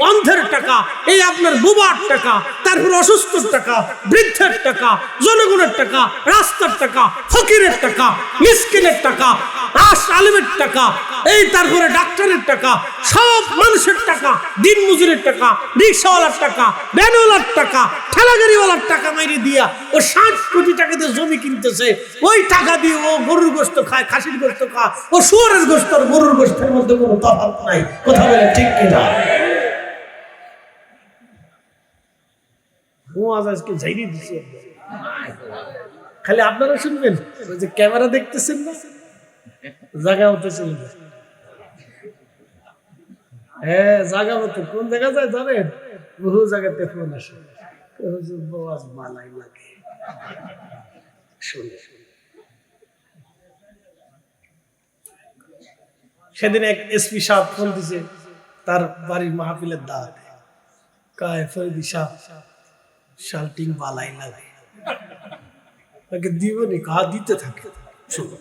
অন্ধের টাকা, এই আপনার বুবার টাকা, তারপর অসুস্থর টাকা, বৃদ্ধের টাকা, জনগণের টাকা, রাস্তার টাকা, ফকিরের টাকা, মিসকিনের টাকা, আলেমের টাকা, এই তারপরে ডাক্তারের টাকা, সব মানুষের টাকা, দিন মজুরের টাকা, রিক্সাওয়ালার টাকা, ভ্যানওয়ালার টাকা, ঠেলাগাড়িওয়ালার টাকা মাইরে দিয়া ও 60 কোটি টাকা দিয়ে জমি কিনতেছে। ওই টাকা দিয়ে ও গরুর গোশত খায়, খাসির গোশত খায়, ও শুয়োরের গোশত আর গরুর গোশতের মধ্যে কোনো তফাৎ নাই। কথা বলে ঠিক কিনা? ও আজকে যাইরে দিছে, খালি আপনারা শুনবেন। ওই যে ক্যামেরা দেখতেছেন না, জায়গা মতো চলে যায়। হ্যাঁ জায়গা মতো কোন জায়গা যায় জানেন? বহু জায়গাতে ফোন আসে, মালাই লাগে শুনে। সেদিন এক এসপি সাহেব ফোন দিছে, তার বাড়ির মাহফিলের দাওয়াতে। কয় ফরিদি সাহেব শাল্টিং বালাই লাগে, তাকে দিব নি? কা দিতে থাকে। শুনো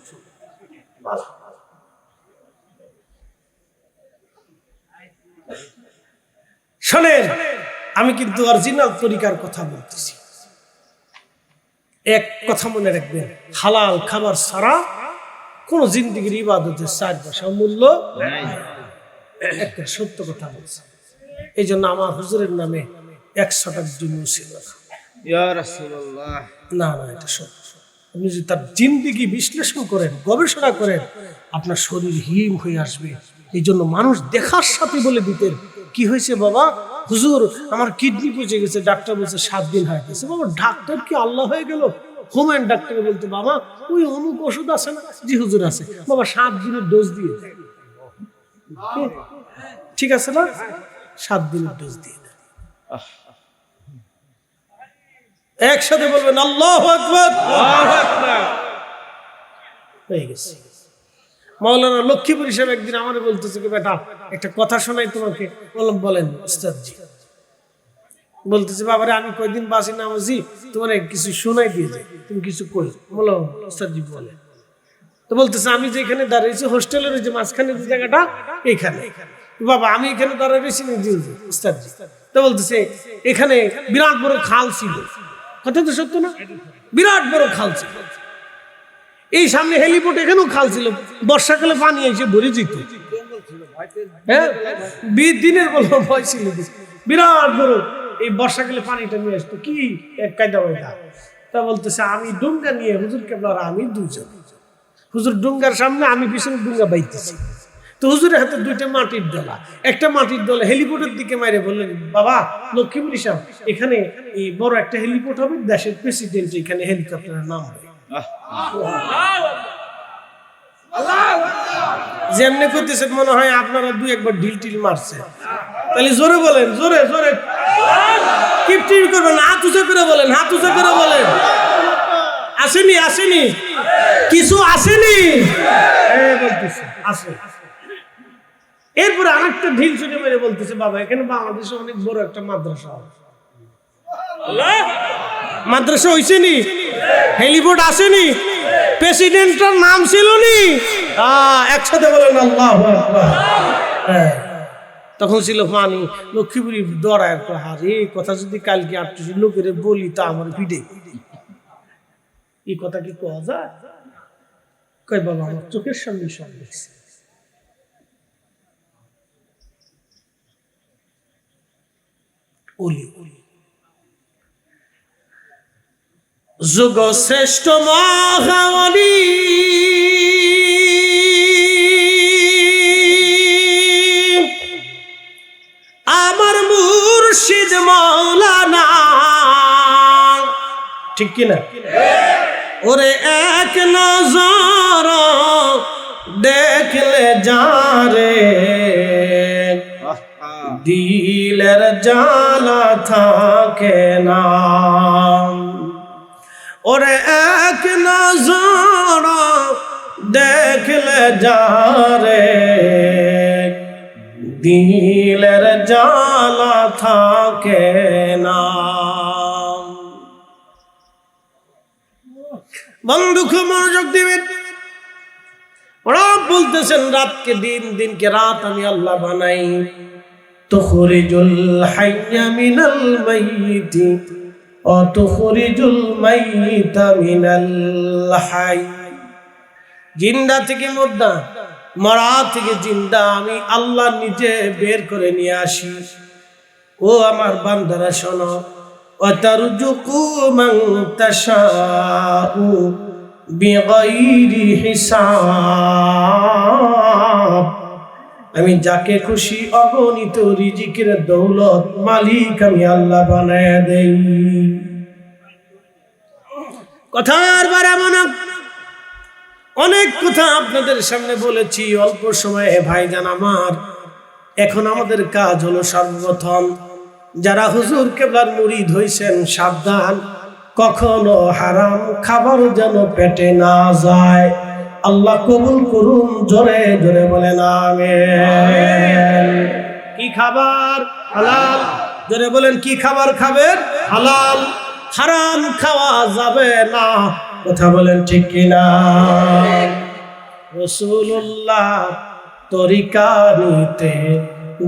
শোনেন, আমি কিন্তু অরিজিনাল তরিকার কথা বলতেছি। এক কথা মনে রাখবেন, হালাল খাবার ছাড়া কোন জিন্দেগির ইবাদতের 4 পয়সা মূল্য নাই। একটা সত্য কথা বলছি, এই জন্য আমার হুজুরের নামে 100 টাকার জন্য ছিল না। ইয়া রাসূলুল্লাহ, না এটা সত্য। আপনি যদি তার জিন্দেগি বিশ্লেষণ করেন, গবেষণা করেন, আপনার শরীর হিম হয়ে আসবে। এই জন্য মানুষ দেখার সাথে বলে দিতেন, কি হয়েছে বাবা? হুজুর আমার কিডনি পচে গেছে, ডাক্তার বলছে 7 দিন হয়ে গেছে। বাবা ডাক্তার কি আল্লাহ হয়ে গেল? হোমেন ডাক্তার বলতো, বাবা ওই অমুক ওষুধ আছে না? জি হুজুর আছে। বাবা 7 দিনের ডোজ দিয়ে দেয়। ঠিক আছে না? 7 দিনের ডোজ দিয়ে দেয়। একসাথে বলবেন আল্লাহু আকবার। হয়ে গেছে। মাওলানা লক্ষ্মীপুর সাহেব একদিন আমারে বলতেছে, বেটা একটা কথা শোনাই তোমাকে। বললাম বলেন উস্তাদজি। বলতেছে, বাবারে আমি কয়দিন বাসি না জি, তোমার কিছু শোনাই দিয়ে যায়, তুমি কিছু কই। বললাম উস্তাদজি বলে। তো বলতেছে, আমি যেখানে দাঁড়িয়েছি হোস্টেলের ওই যে মাঝখানে যে জায়গাটা, এইখানে। বাবা আমি এখানে দাঁড়িয়ে রয়েছি উস্তাদজি। তো বলতেছে, এখানে বিরাট বড় খাল ছিল। কথা তো সত্য না? বিরাট বড় খাল ছিল। এই সামনে হেলিপোর্ট, এখানেও খাল ছিল। বর্ষাকালে পানি এসে ভরে যেত। হ্যাঁ, দিনের বেলা ভয় ছিল, বিরাট বড়। এই বর্ষাকালে পানিটা নিয়ে আসতো কি এক কায়দা ওইটা। তা বলতেছে, আমি ডুঙ্গা নিয়ে হুজুর কেবলার আমি দুইজন, হুজুর ডুঙ্গার সামনে, আমি পিছনে ডুঙ্গা বাইতেছি। তো হুজুরের হাতে 2টা মাটির ডলা। একটা মাটির ডলা হেলিপোর্টের দিকে মাইরে বললেন, বাবা লক্ষ্মীপুর সাহেব, এখানে এই বড় একটা হেলিপোর্ট হবে, দেশের প্রেসিডেন্ট এখানে হেলিকপ্টারের নাম হবে। যেমনি করতেছেন মনে হয় আপনারা 2-1 ঢিল টিল মারছে। তাহলে জোরে বলেন, জোরে জোরে কিপটির করবেন, হাত উঁচু করে বলেন, হাত উঁচু করে বলেন। আসেনি আসেনি কিছু আসেনি বলতেছে আসে। এরপরে আরেকটা ঢিল ছুটে মেরে বলতেছে, বাবা এখানে বাংলাদেশে অনেক বড় একটা মাদ্রাসা হবে। মাদ্রাসা হয়েছে নি? হেলিপোর্ট আসেনি? প্রেসিডেন্টের নাম ছিল নি? একসাথে বলেন আল্লাহু আকবার। তখন ছিল পানি। লক্ষ্মীপুরি দৌড়ায়, হারে এই কথা যদি কালকে 800 লোকের বলি তা আমার ভিড়ে, এই কথা কি কোয়া যায়? কই বাবা আমার চোখের সামনে সব দেখছি। ওলি যুগ শ্রেষ্ঠ মহাওলি আমার মুর্শিদ মাওলানা, ঠিক কিনা? ওরে এক নজর দেখলে যারে দিলের জ্বালা থাকে না। ওরে এক নজর দেখলে যারে দিলের জ্বালা থাকে না। বন্ধু খুব মনোযোগ দিবেন। ওরা বলতেছেন, রাতকে দিন, দিনকে রাত আমি আল্লাহ বানাই। তুখরিজুল হাইয়া মিনাল মাইয়িতি ওয়া তুখরিজুল মাইয়িতা মিনাল হাই। জিন্দা থেকে মুর্দা, মরা থেকে জিন্দা আমি আল্লাহ নিজে বের করে নিয়ে আসি। ও আমার বান্দারা শোনো, ওয়া তারজুকু মান তাশাউ বিগাইরি হিসাব। আমি যাকে খুশি অগণিত রিজিকের দৌলত মালিক আমি আল্লাহ বানায় দেই। কথার বাড়াবো না, অনেক কথা আপনাদের সামনে বলেছি অল্প সময়ে ভাইজান আমার। এখন আমাদের কাজ হলো সর্বপ্রথম যারা হুজুর কেবলার মুরিদ হইছেন, সাবধান, কখনো হারাম খাবার যেন পেটে না যায়। আল্লাহ কবুল করুন, জোরে জোরে বলেন আমিন। কি খাবার? হালাল। জোরে বলেন, কি খাবার খাবেন? হালাল। হারাম খাওয়া যাবে না। কথা বলেন ঠিক কিনা? রাসূলুল্লাহ তরিকা নিতে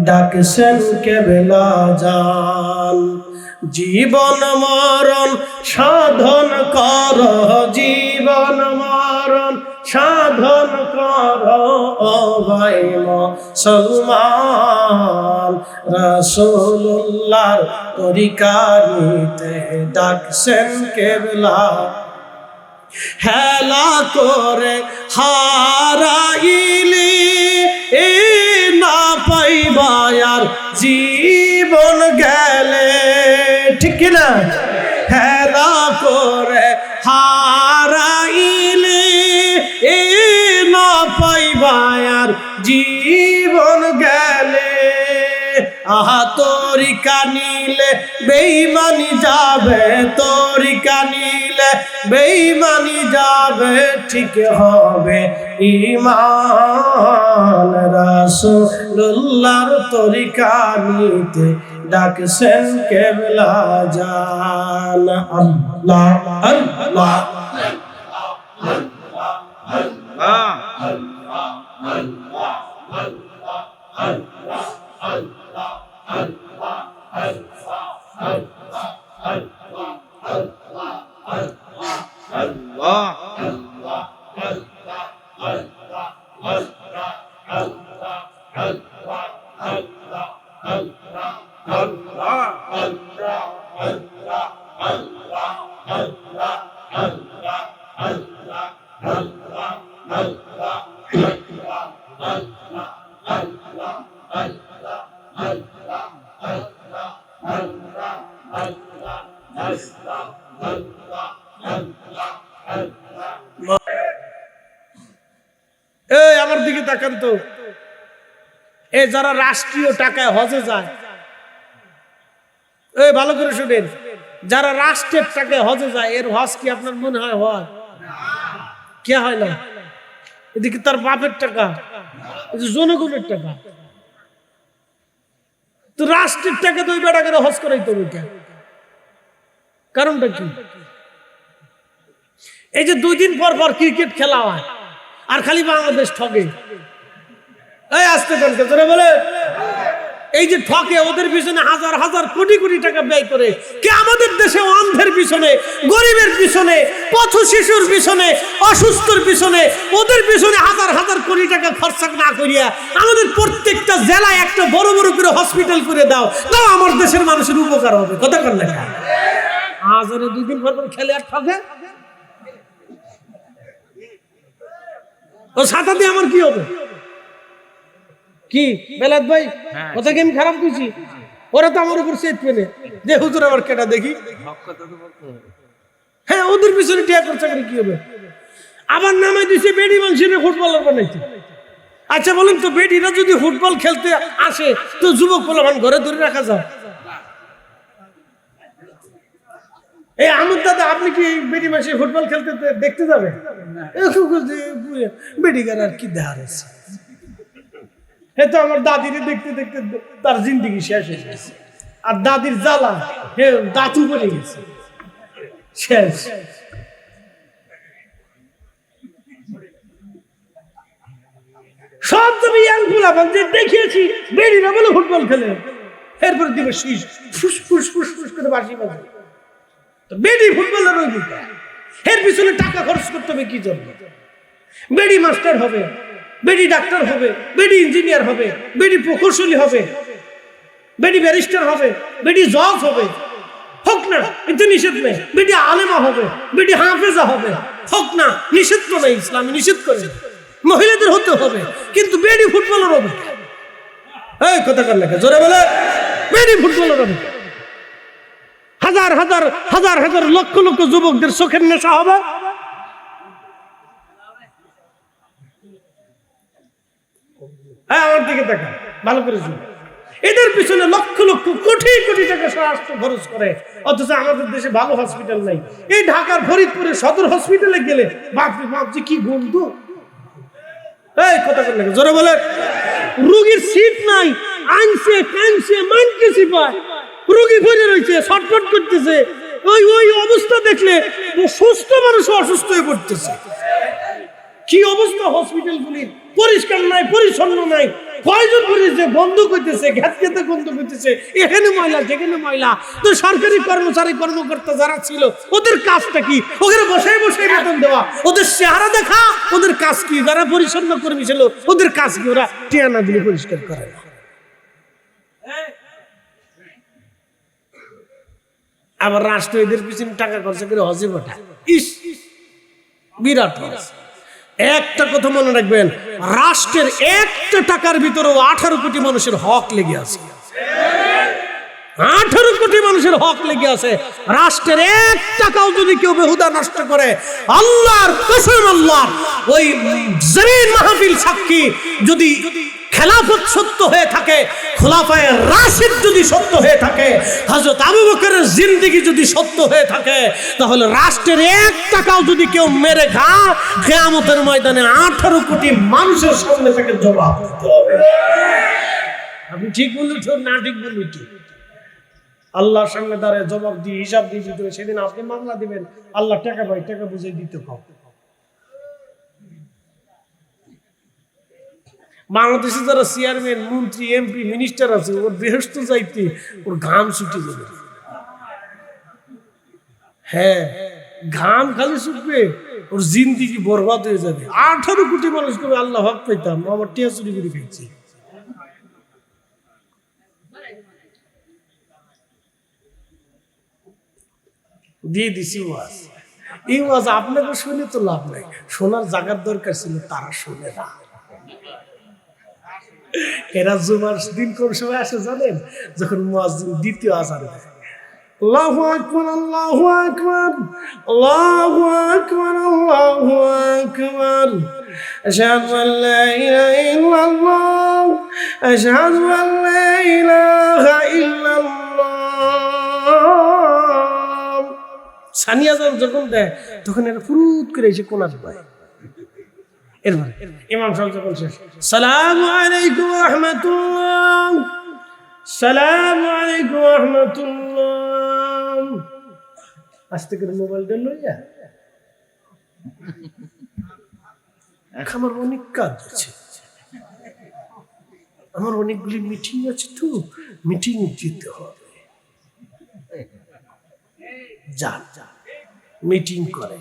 ডাকছেন কেবলা জান। জীবন মরণ সাধন কর, জীবন মরণ সাধন কর ও ভাই মুসলমান। রাসূলুল্লাহর তরিকা নিতে ডাকছেন কেবলা হেলা করে হারাইলে এ না পাইবা আর জীবন গেলে, ঠিক কিনা? হেলা করে হারাইলে এ না পাইবা আর জীবন গেলে, আহা তরিকা নিলে বেঈমানি যাবে, তরিকা নিলে বেঈমানি যাবে, ঠিক হবে ঈমান। রাসূলুল্লাহর তরিকা নিতে ডাকছেন কেবলা জান। আল্লাহ আল্লাহ এই আমার দিকে তাকান তো, এই যারা রাষ্ট্রীয় টাকায় হজে যায়, এই ভালো করে শুনেন, যারা রাষ্ট্রের টাকায় হজে যায় এর হজ কি আপনার মনে হয় হয়? কে হয় না? এদিকে তার বাপের টাকা, জনগণের টাকা, তো রাষ্ট্রের টাকা তো ওই বেটা করে হজ করাই তো কেন? কারণটা কি? এই যে 2 দিন পর পর ক্রিকেট খেলা হয় আর খালি বাংলাদেশ ঠকে, এই আসতে কানকে তোরা বলে, এই যে ঠকে, ওদের পিছনে হাজার হাজার কোটি কোটি টাকা ব্যয় করে, কে আমাদের দেশে অন্ধের পিছনে, গরিবের পিছনে, পথ শিশুর পিছনে, অসুস্থর পিছনে, ওদের পিছনে হাজার হাজার কোটি টাকা খরচা না করিয়া আমাদের প্রত্যেকটা জেলায় একটা বড় বড় করে হসপিটাল করে দাও, তাও আমার দেশের মানুষের উপকার হবে। কথা কর না? হাজারে 2 দিন পর পর খেলে আর ঠকে, ও ছাতা দিয়ে আমার কি হবে? কি বেলাত ভাই কথা কি আমি খারাপ করছি? ওরা তো আমার উপর সেট পেলে যে হুজুর আবার কেটা দেখি, হ্যাঁ ওদের পিছনে টিয়া খরচা করে কি হবে? আবার নামে দিছে বেডি মানুষের ফুটবলার বানাইছে। আচ্ছা বলুন তো, বেডিরা যদি ফুটবল খেলতে আসে তো যুবক পোলাপান ঘরে ধরে রাখা যায়? এই আমুদ দাদা, আপনি কি বেডি মানুষের ফুটবল খেলতে দেখতে যাবেন? বেডিগার আর কি দেখার আছে? হ্যাঁ তো আমার দাদিরে দেখতে দেখতে তার জিন্দিগি শেষ হয়ে গেছে, আর দাদির জ্বালা হে দাঁতু পড়ে গেছে, শেষ। সব তুমি ইয়াং ফুলাবান যে দেখিয়েছি বেডিরা বলে ফুটবল খেলে, এরপরে দিবে শীষ ফুস ফুস ফুস ফুস করে বাঁশি বাজে। তো বেডি ফুটবলের ওই দিকে, এর পিছনে টাকা খরচ করতে হবে কি জন্য? বেডি মাস্টার হবে, বেডি ডাক্তার হবে, বেডি ইঞ্জিনিয়ার হবে, বেডি প্রকৌশলী হবে, বেডি ব্যারিস্টার হবে, বেডি জজ হবে, হোক না, এতে নিষেধ নেই। বেডি আলেমা হবে, বেডি হাফেজা হবে, হোক না, নিষেধ তো নেই, ইসলামে নিষেধ করে। মহিলাদের হতে হবে, কিন্তু বেডি ফুটবলার হবে। এই কথা কার লেখা জোরে বলে, বেডি ফুটবলার হবে। হাজার হাজার হাজার হাজার লক্ষ লক্ষ যুবকদের চোখের নেশা হবে। হ্যাঁ আমার দিকে দেখা ভালো করে শুনে, এদের পিছনে লক্ষ লক্ষ কোটি কোটি টাকা রাষ্ট্র খরচ করে, অথচ আমাদের দেশে ভালো হসপিটাল নাই। এই ঢাকার ফরিদপুরে সদর হসপিটালে গেলে বাপরে বাপ যে কি গন্ধ। এই কথা বলে জোরে বলে, রোগীর সিট নাই, আনছে কানছে মানতেছি পায়, রোগী পড়ে রয়েছে, ছটফট করতেছে। ওই ওই অবস্থা দেখলে সুস্থ মানুষ অসুস্থ হয়ে পড়তেছে। কি অবস্থা হসপিটালগুলির, পরিষ্কার নাই, পরিচ্ছন্ন নাই, কয়জন পরিছে বন্ধ করতেছে, ঘ্যাত খেতে বন্ধ করতেছে, এখানে ময়লা যেখানে ময়লা। তো সরকারি কর্মচারী কর্মকর্তা যারা ছিল ওদের কাজটা কি? ওখানে বসে বসে বেতন দেওয়া, ওদের চেহারা দেখা, ওদের কাজ কি? যারা পরিচ্ছন্ন কর্মী ছিল ওদের কাজ কি? ওরা টিয়ানা দিলে পরিষ্কার করে না। আবার রাষ্ট্র এদের পিছনে টাকা খরচা করে হজে পাঠায়। ইস, বিরাট লস। একটা কথা মনে রাখবেন, রাষ্ট্রের একটা টাকার ভিতরেও 18 কোটি মানুষের হক লেগে আছে। 18 কোটি মানুষের হক লেগে আছে। রাষ্ট্রের 1 টাকাও যদি কেউ বেহুদা নষ্ট করে, আল্লাহর কসম, আল্লাহ ওই জমিন মাহফিল সাক্ষী, যদি খেলাফত সত্য হয়ে থাকে, খোলাফায়ে রাশিদ যদি সত্য হয়ে থাকে, হযরত আবু বকরের জিন্দেগি যদি সত্য হয়ে থাকে, তাহলে রাষ্ট্রের 1 টাকাও যদি কেউ মেরে খায়, কিয়ামতের ময়দানে 18 কোটি মানুষের সামনে তাকে জবাব দিতে হবে। আপনি ঠিক বলেছেন না ঠিক বলেছেন? আল্লাহর সামনে দাঁড়ায় জবাব দিয়ে হিসাব দিয়ে দিতে হবে। সেদিন আপনি মামলা দিবেন, আল্লাহ টাকা পাই, টাকা বুঝে দিতে হবে। বাংলাদেশে যারা চেয়ারম্যান, মন্ত্রী, এমপি, মিনিস্টার আছে, ওর বেহেশত যাইতে ওর ঘাম ছুটে যাবে। হ্যাঁ, ঘাম খালি ছুটবে, ওর জিন্দেগি বরবাদ হয়ে যাবে। 18 কোটি মানুষ করে আল্লাহ হক পাইতাম, আমার টিয়া চুরি করে খাইছি। দিয়ে দিছি ওয়াজ। এই ওয়াজ আপনাকে শুনে তো লাভ নাই, শোনার জায়গার দরকার ছিল, তারা শুনে না। এরা জুমার দিন কোন সময় আসে জানেন? যখন মুয়াজ্জিন দ্বিতীয় আযানে দেয়, আল্লাহু আকবার, আল্লাহু আকবার, আল্লাহু আকবার, আল্লাহু আকবার, আশহাদু আল্লা ইলাহা ইল্লাল্লাহ, আশহাদু আল্লা ইলাহা ইল্লাল্লাহ। সানিয়া যখন দেয় তখন এরা ফুরুত করে এসে কোনার পায়। এরপরে ইমাম সাহেব যখন শেষ, সালামু আলাইকুম ওয়া রাহমাতুল্লাহ, সালামু আলাইকুম ওয়া রাহমাতুল্লাহ। আস্তে করে মোবাইলটা লইয়া, আমার অনেক কাজ আছে, আমার অনেকগুলি মিটিং আছে, তো মিটিং যেতে হবে। যান, মিটিং করে,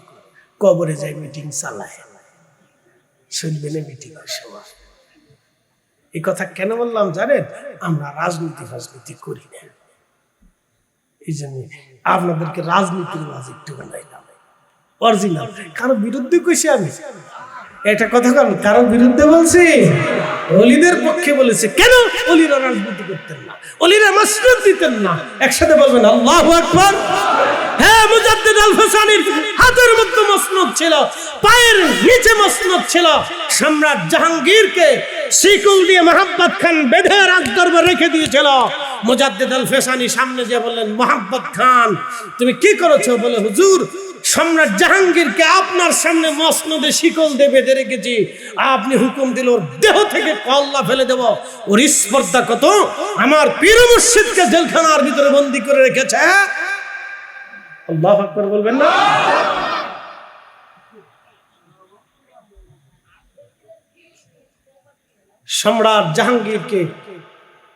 কবরে যায় মিটিং চালায়, শুনবে না মিটিংয়ের সময়। এই কথা কেন বললাম জানেন? আমরা রাজনীতি করি না, এই জন্য আপনাদেরকে রাজনীতির মাঝে একটু বানাইলাম। অরিজিনাল কারো বিরুদ্ধে কইছি আমি, এটা কথা কারো বিরুদ্ধে বলছি, ওলিদের পক্ষে বলেছে। কেন? ওলিরা রাজনীতি করতেন না, ওলিরা মাসনদ দিতেন না। একসাথে বলবেন আল্লাহু আকবার। হ্যাঁ, মুজাদ্দিদ আল ফসানির হাতের মধ্যে মসনদ ছিল, পায়ের নিচে মসনদ ছিল। সম্রাট জাহাঙ্গীরকে শিকল দিয়ে মোহাম্মদ খান বেঁধে রাজদরবারে রেখে দিয়েছিল। মুজাদ্দিদ আল ফসানি সামনে যে বললেন, মোহাম্মদ খান তুমি কি করেছো? বলে, হুজুর, সম্রাট জাহাঙ্গীরকে আপনার সামনে মসনদে শিকল দিয়ে বেঁধে রেখেছি, আপনি হুকুম দিল ওর দেহ থেকে কল্লা ফেলে দেব। ওর স্পর্ধা কত! আমার পীর মুর্শিদকে জেলখানার ভিতরে বন্দী করে রেখেছে। আল্লাহু আকবার বলবেন না? সম্রাট জাহাঙ্গীরকে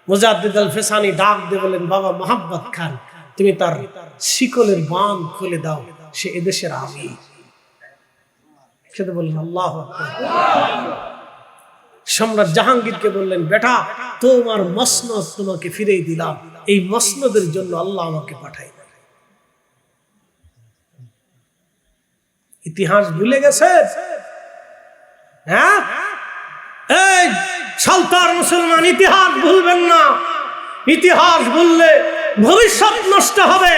মুজাদ্দিদ আল ফসানি ডাক দিয়ে বলেন, বাবা মোহাম্মদ খান, তুমি তার শিকলের বাঁধ খুলে দাও, সে এদেশের আমির। সেটা বললেন আল্লাহু আকবার। সম্রাট জাহাঙ্গীরকে বললেন, বেটা, তোমার মসনদ তোমাকে ফিরিয়ে দিলাম, এই মসনদের জন্য আল্লাহ আমাকে পাঠাই। ইতিহাস ভুলে গেছে? হ্যাঁ, এই সালতার মুসলমান, ইতিহাস ভুলবেন না। ইতিহাস ভুললে ভবিষ্যৎ নষ্ট হবে।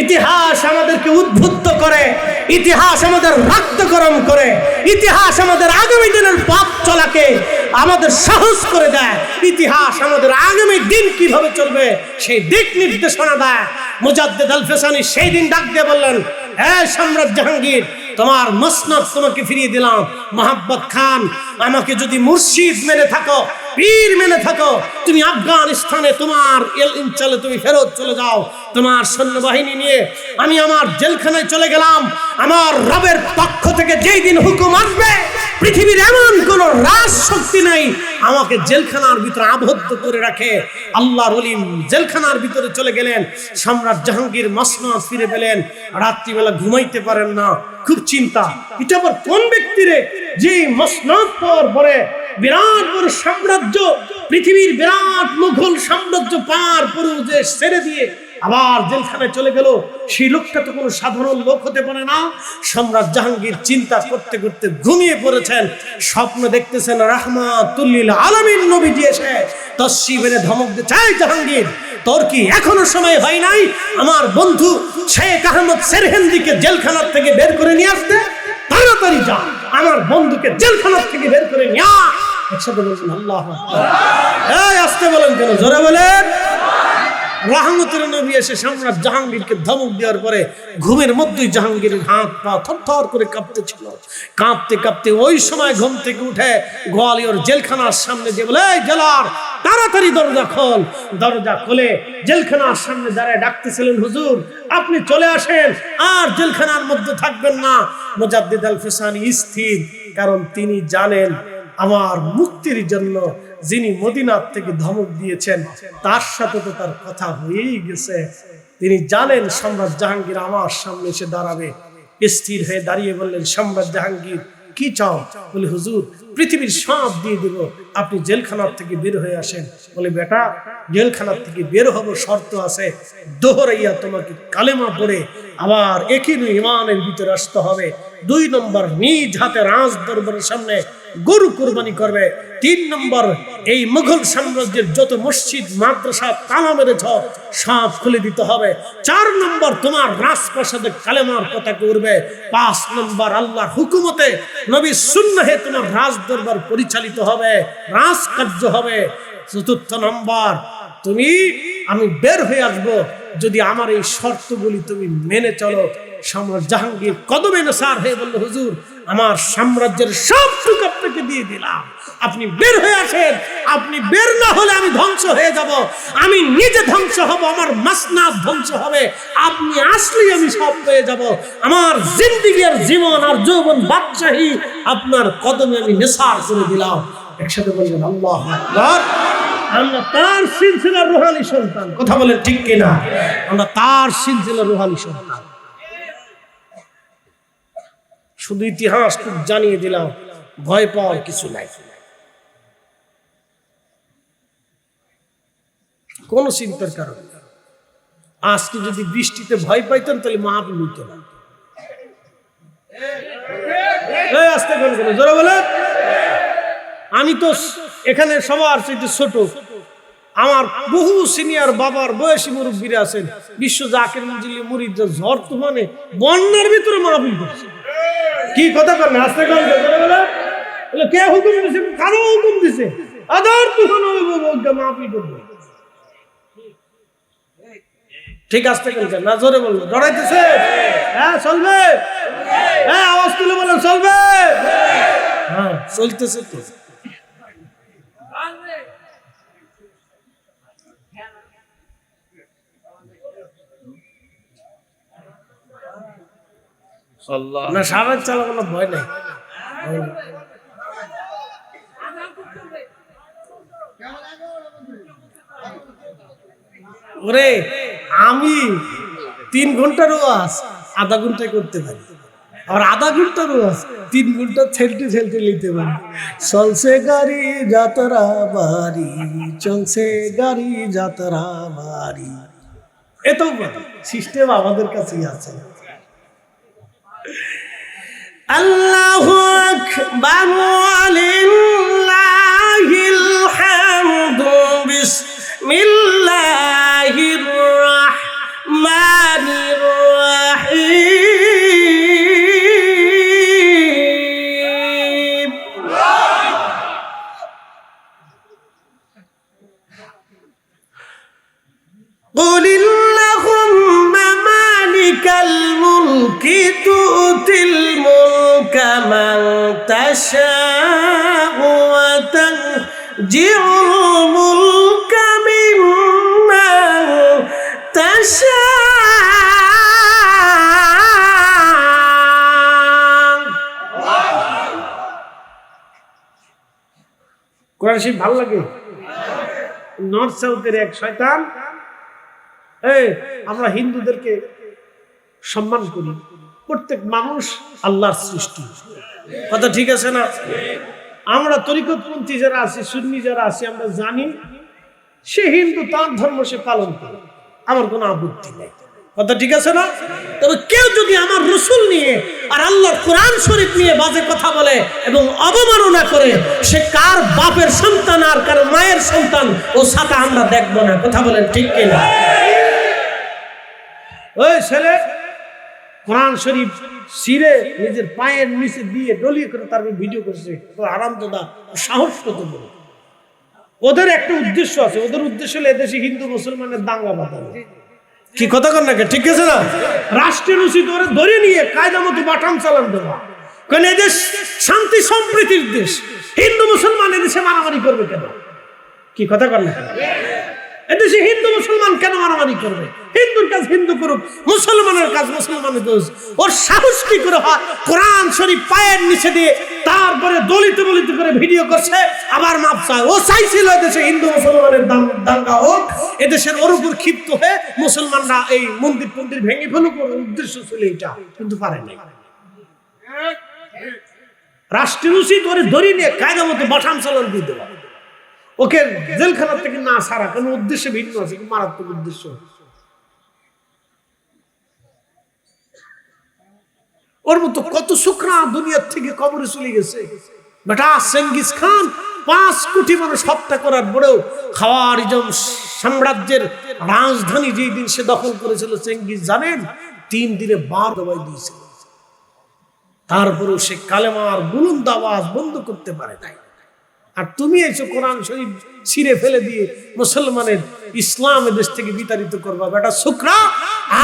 ইতিহাস আমাদেরকে উদ্বুদ্ধ করে, ইতিহাস আমাদের রক্ত গরম করে, ইতিহাস আমাদের আগামী দিনের পথ চলাকে আমাদের সাহস করে দেয়। ইতিহাস আমাদের আগামী দিন কিভাবে চলবে সেই দিক নির্দেশনা দেয়। মুজাদ্দিদ আল ফসানি সেই দিন ডাক দিয়ে বললেন, হে সম্রাট জাহাঙ্গীর, তোমার মসনদ তোমাকে ফিরিয়ে দিলাম। মোহাম্মদ খান, আমাকে যদি মুর্শিদ মেনে থাকো, পীর মেনে থাকো, তুমি আফগানিস্তানে তোমার অঞ্চলে তুমি ফেরত চলে যাও তোমার সৈন্যবাহিনী নিয়ে। আমি আমার জেলখানায় চলে গেলাম। আমার রবের পক্ষ থেকে যেই দিন হুকুম আসবে, পৃথিবীর এমন কোন রাজ শক্তি নাই আমাকে জেলখানার ভিতরে আবদ্ধ করে রাখে। আল্লাহর ওলি জেলখানার ভিতরে চলে গেলেন। সম্রাট জাহাঙ্গীর মসনদ ফিরে পেলেন। রাত্রিবেলা ঘুমাইতে পারেন না, খুব চিন্তা। এটা আবার কোন ব্যক্তি রে, যে মসনদ পাওয়ার পরে বিরাট বড় সাম্রাজ্য, পৃথিবীর বিরাট মুঘল সাম্রাজ্য পার পুরো যে ছেড়ে দিয়ে আবার জেলখানায় চলে গেল। সেই লোকটা তো কোনো সাধারণ লোক হতে পারে না। সম্রাট জাহাঙ্গীর চিন্তা করতে করতে ঘুমিয়ে পড়েছেন। স্বপ্ন দেখতেছেন রাহমাতুল লিল আলামিন নবীজি এসে তসবিহ এনে ধমক দিয়ে, চাই জাহাঙ্গীর, তোর কি এখনো সময় হয় নাই আমার বন্ধু শেখ আহমদ সেরহিন্দিকে জেলখানার থেকে বের করে নিয়ে আসতে? তাড়াতাড়ি যা, আমার বন্ধুকে জেলখানার থেকে বের করে নিয়ে আয়। একসাথে বলছেন আল্লাহু আকবার। এই আসতে বলেন কেন, জোরে বলেন। রহমতের নবী এসে সম্রাট জাহাঙ্গীরকে ধমক দেওয়ার পরে ঘুমের মধ্যেই জাহাঙ্গীরের হাত পা থরথর করে কাঁপতেছিল। কাঁপতে কাঁপতে ওই সময় ঘুম থেকে উঠে গোয়ালিয়র জেলখানার সামনে যে বলে, এই জেলার তাড়াতাড়ি দরজা খোল। দরজা খুলে জেলখানার সামনে দাঁড়ায় ডাকতেছিলেন, হুজুর আপনি চলে আসেন, আর জেলখানার মধ্যে থাকবেন না। মুজাদ্দিদ আল ফিসানি স্থির, কারণ তিনি জানেন আমার মুক্তির জন্য যিনি মদিনার থেকে ধমক দিয়েছেন তার সাথে তো তার কথা হয়েই গেছে। তিনি জানেন সম্রাট জাহাঙ্গীর আমার সামনে এসে দাঁড়াবে। স্থির হয়ে দাঁড়িয়ে বললেন, সম্রাট জাহাঙ্গীর কি চাও? বলে, হুজুর পৃথিবীর সব দিয়ে দেব, আপনি জেলখানার থেকে বের হয়ে আসেন। বলে, বেটা জেলখানার থেকে বের হবো, শর্ত আছে, দোহরাইয়া তোমাকে কালেমা পড়ে আবার একই ইমানের ভিতরে আসতে হবে। 2 নম্বর, নিজ হাতে রাজ দরবারের সামনে গরু কুরবানি করবে। 3 নম্বর, এই মুঘল সাম্রাজ্যের যত মসজিদ মাদ্রাসা তালা মেরেছ সব খুলে দিতে হবে। 4 নম্বর, তোমার রাজপ্রাসাদে কালেমার পতাকা উড়বে। 5 নম্বর, আল্লাহর হুকুমতে নবীর সুন্নাহে তোমার রাজ দরবার পরিচালিত হবে, রাজকার্য হবে। 4 নম্বর, আমি বের হয়ে আসবো যদি আমার এই শর্তগুলি তুমি মেনে চলো। সম্রাট জাহাঙ্গীর কদমে নসার হয়ে বলল, হুজুর আমার সাম্রাজ্যের সবটুকু আপনাকে দিয়ে দিলাম, আপনি বের হয়ে আসেন। আপনি বের না হলে আমি ধ্বংস হয়ে যাব, আমি নিজে ধ্বংস হব, আমার মাসনাদ ধ্বংস হবে। আপনি আসলেই আমি সব পেয়ে যাব। আমার জিন্দেগি আর জীবন আর যৌবন বাদশাহী আপনার কদমে আমি নেসার করে দিলাম। একসাথে বলবেন আল্লাহু আকবার। আমরা তার সিলসিলার রুহানি সন্তান, কথা বলেন ঠিক কিনা? আমরা তার সিলসিলার রুহানি সন্তান। শুধু ইতিহাস জানিয়ে দিলাম, ভয় পাওয়ার কিছু নাই, কোন চিন্তার কারণ। আজকে যদি বৃষ্টিতে ভয় পাইতেন তাহলে মাহফিল হইতো না। আস্তে করে জোরে বলে। আমি তো এখানে সবার চাইতে ছোট, আমার বহু সিনিয়র বাবার বয়সী মুরব্বীরা আছেন, বিশ্ব জাকির মঞ্জিলি মুরিদ ঝড় তুফানে বন্যার ভিতরে মাহফিল করছে। কি কথা বলেন? আস্তে করে বলে। কে হুকুম দিছে? কারো হুকুম দিছে? আদার তুফান মাহফিল করবে। ঠিক আস্তে করে না, জোরে বলবো। ডরাইতেছে? হ্যাঁ চলবে। হ্যাঁ আওয়াজ তুলে বলেন চলবে। হ্যাঁ চলতেছে তো। না সারা চালানো ভয় নাই। ওরে আমি 3 ঘন্টার ওয়াজ আধা ঘন্টায় করতে পারি, আর আধা ঘন্টার ওয়াজ 3 ঘন্টা ছেলতে ছেলতে নিতে পারি। চলছে গাড়ি যাত্রা বাড়ি, চলছে গাড়ি যাত্রা বাড়ি, এত সিস্টেম আমাদের কাছেই আছে। আল্লাহু আকবার ওয়ালিল্লাহিল হামদু বিসমিল্লাহির রাহমানির রাহিম। কুলিল্লাহুম্মা মালিকাল মুলকি তুতিল মুলকা মান তাশাউ ওয়া তানজিউল মুলকা মিম্মান তাশাউ। কোরআন শরীফ ভালো লাগে? নর্থ সাউথের এক শয়তান, আমরা হিন্দুদেরকে সম্মান করি, প্রত্যেক মানুষ আল্লাহর সৃষ্টি, কথা ঠিক আছে না? আমরা তরিকতপন্থী যারা আছি, সুন্নি যারা আছি, আমরা জানি সে হিন্দু, তার ধর্ম সে পালন করে, আমার কোনো আপত্তি নেই, কথা ঠিক আছে না? তবে কেউ যদি আমার রসুল নিয়ে আর আল্লাহর কোরআন শরীফ নিয়ে বাজে কথা বলে এবং অবমাননা করে, সে কার বাপের সন্তান আর কার মায়ের সন্তান, ও সাথে আমরা দেখবো না, কথা বলেন ঠিক কিনা? ওই ছেলে কোরআন শরীফ ছিঁড়ে নিজের পায়ের নিচে দিয়ে ডলিয়ে করে তারপর ভিডিও করছে, তো আরামদাদা সাহস কত বড়। ওদের একটা উদ্দেশ্য আছে, ওদের উদ্দেশ্য হলো এদেশে হিন্দু মুসলমানের দাঙ্গা বাঁধানো। কি কথা কর না, ঠিক আছে না? রাষ্ট্রের উচিত ওরা ধরে নিয়ে কায়দা মতো বাটাম চালান দেওয়া, কারণ এদেশ শান্তি সম্প্রীতির দেশ। হিন্দু মুসলমান এদেশে মারামারি করবে কেন? কি কথা কর না? এদেশে হিন্দু মুসলমান কেন মারামারি করবে? হিন্দুর কাজ হিন্দু করুক, মুসলমানের কাজ মুসলমানের দোষ। ওর সাহস কি করে হয় কোরআন শরীফ পায়ের নিচে দিয়ে তারপরে দলিত বলিত করে ভিডিও করছে, আবার মাপ চায়? ও চাইছিল এদেশে হিন্দু মুসলমানের দাঙ্গা হোক, এদেশের ওর উপর ক্ষিপ্ত হয়ে মুসলমানরা এই মন্দির টন্দির ভেঙে ফেলুক, ওর উদ্দেশ্য ছিল এটা, কিন্তু পারে নাই। রাষ্ট্রের উচিত ওরে ধরে নিয়ে কায়দা মতো বাটাম চালান দিয়ে দেওয়া, ওকে জেলখানা থেকে না ছাড়া, কারণ উদ্দেশ্য ভিন্ন আছে, মারাত্মক উদ্দেশ্য। ওর মতো কত শুকরা দুনিয়ার থেকে কবরে চলে গেছে। বেটা চেঙ্গিস খান 5 কোটি মানুষ হত্যা করার পরেও খাওয়ারিজম সাম্রাজ্যের রাজধানী যেই দিন সে দখল করেছিল, চেঙ্গিস জানেন 3 দিনে 12 দবাই দিয়েছিল। তারপরেও সে কালেমার বুলন্দ আওয়াজ বন্ধ করতে পারে নাই। আর তুমি এসে কোরআন শরীফ ছিঁড়ে ফেলে দিয়ে মুসলমানের ইসলাম এদেশ থেকে বিতাড়িত করবা। বেটা শুকরা,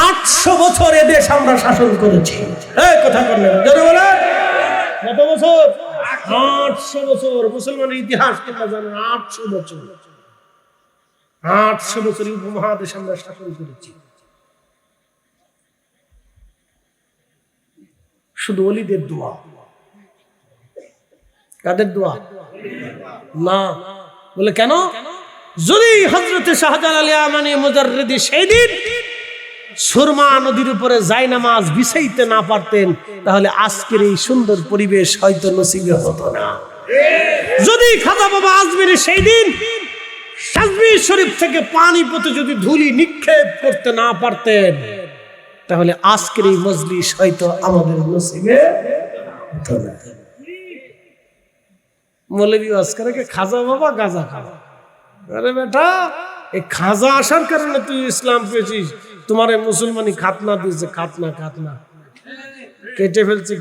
800 বছর এদেশ আমরা শাসন করেছি। এই কথা করলেন জোরে বলে, কত বছর? 800 বছর। মুসলমানের ইতিহাস তোমরা জানো, 800 বছর। 800 বছর উপমহাদেশ আমরা শাসন করেছি। শুধু ওলিদের দোয়া। কাদের দোয়া? না। বলে কেন? যদি হযরতে শাহজালাল আলী আমানি মুজাররিদি সেই দিন সুরমা নদীর উপরে জায়নামাজ বিছাইতে না পারতেন, তাহলে আজকের এই সুন্দর পরিবেশ হয়তো নসিব হতো না। যদি খাজা বাবা আজমিরে সেই দিন তাজমির শরীফ থেকে পানিপথে যদি ধুলি নিক্ষেপ করতে না পারতেন, তাহলে আজকের এই মজলিস হয়তো আমাদের নসিবে হতো না। মৌলভী আজকালকে খাজা বাবা গাজা খাওয়া। আরে বেটা, এই খাজা আসার কারণে তুই ইসলাম পেয়েছিস। তোমার এই মুসলমানি খাতনা দিয়েছে, খাতনা কেটে ফেলছে।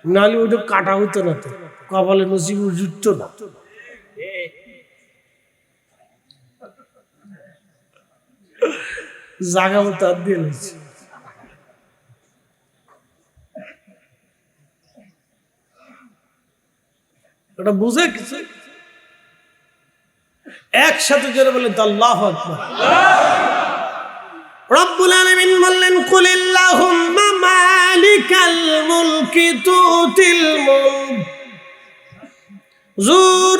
নাহলে ওইটা কাটা হইতো না, তো কপালে নসিব জুটত না। জাগা মতো হাত দিয়ে নিচ্ছে। ওটা বুঝে কিছু একসাথে জোরে বলেন তো আল্লাহু আকবার। রব্বুল আলামিন বললেন, কুলিল্লাহুম্মা মালিকাল মুলকি তুতিল মুলক। হুজুর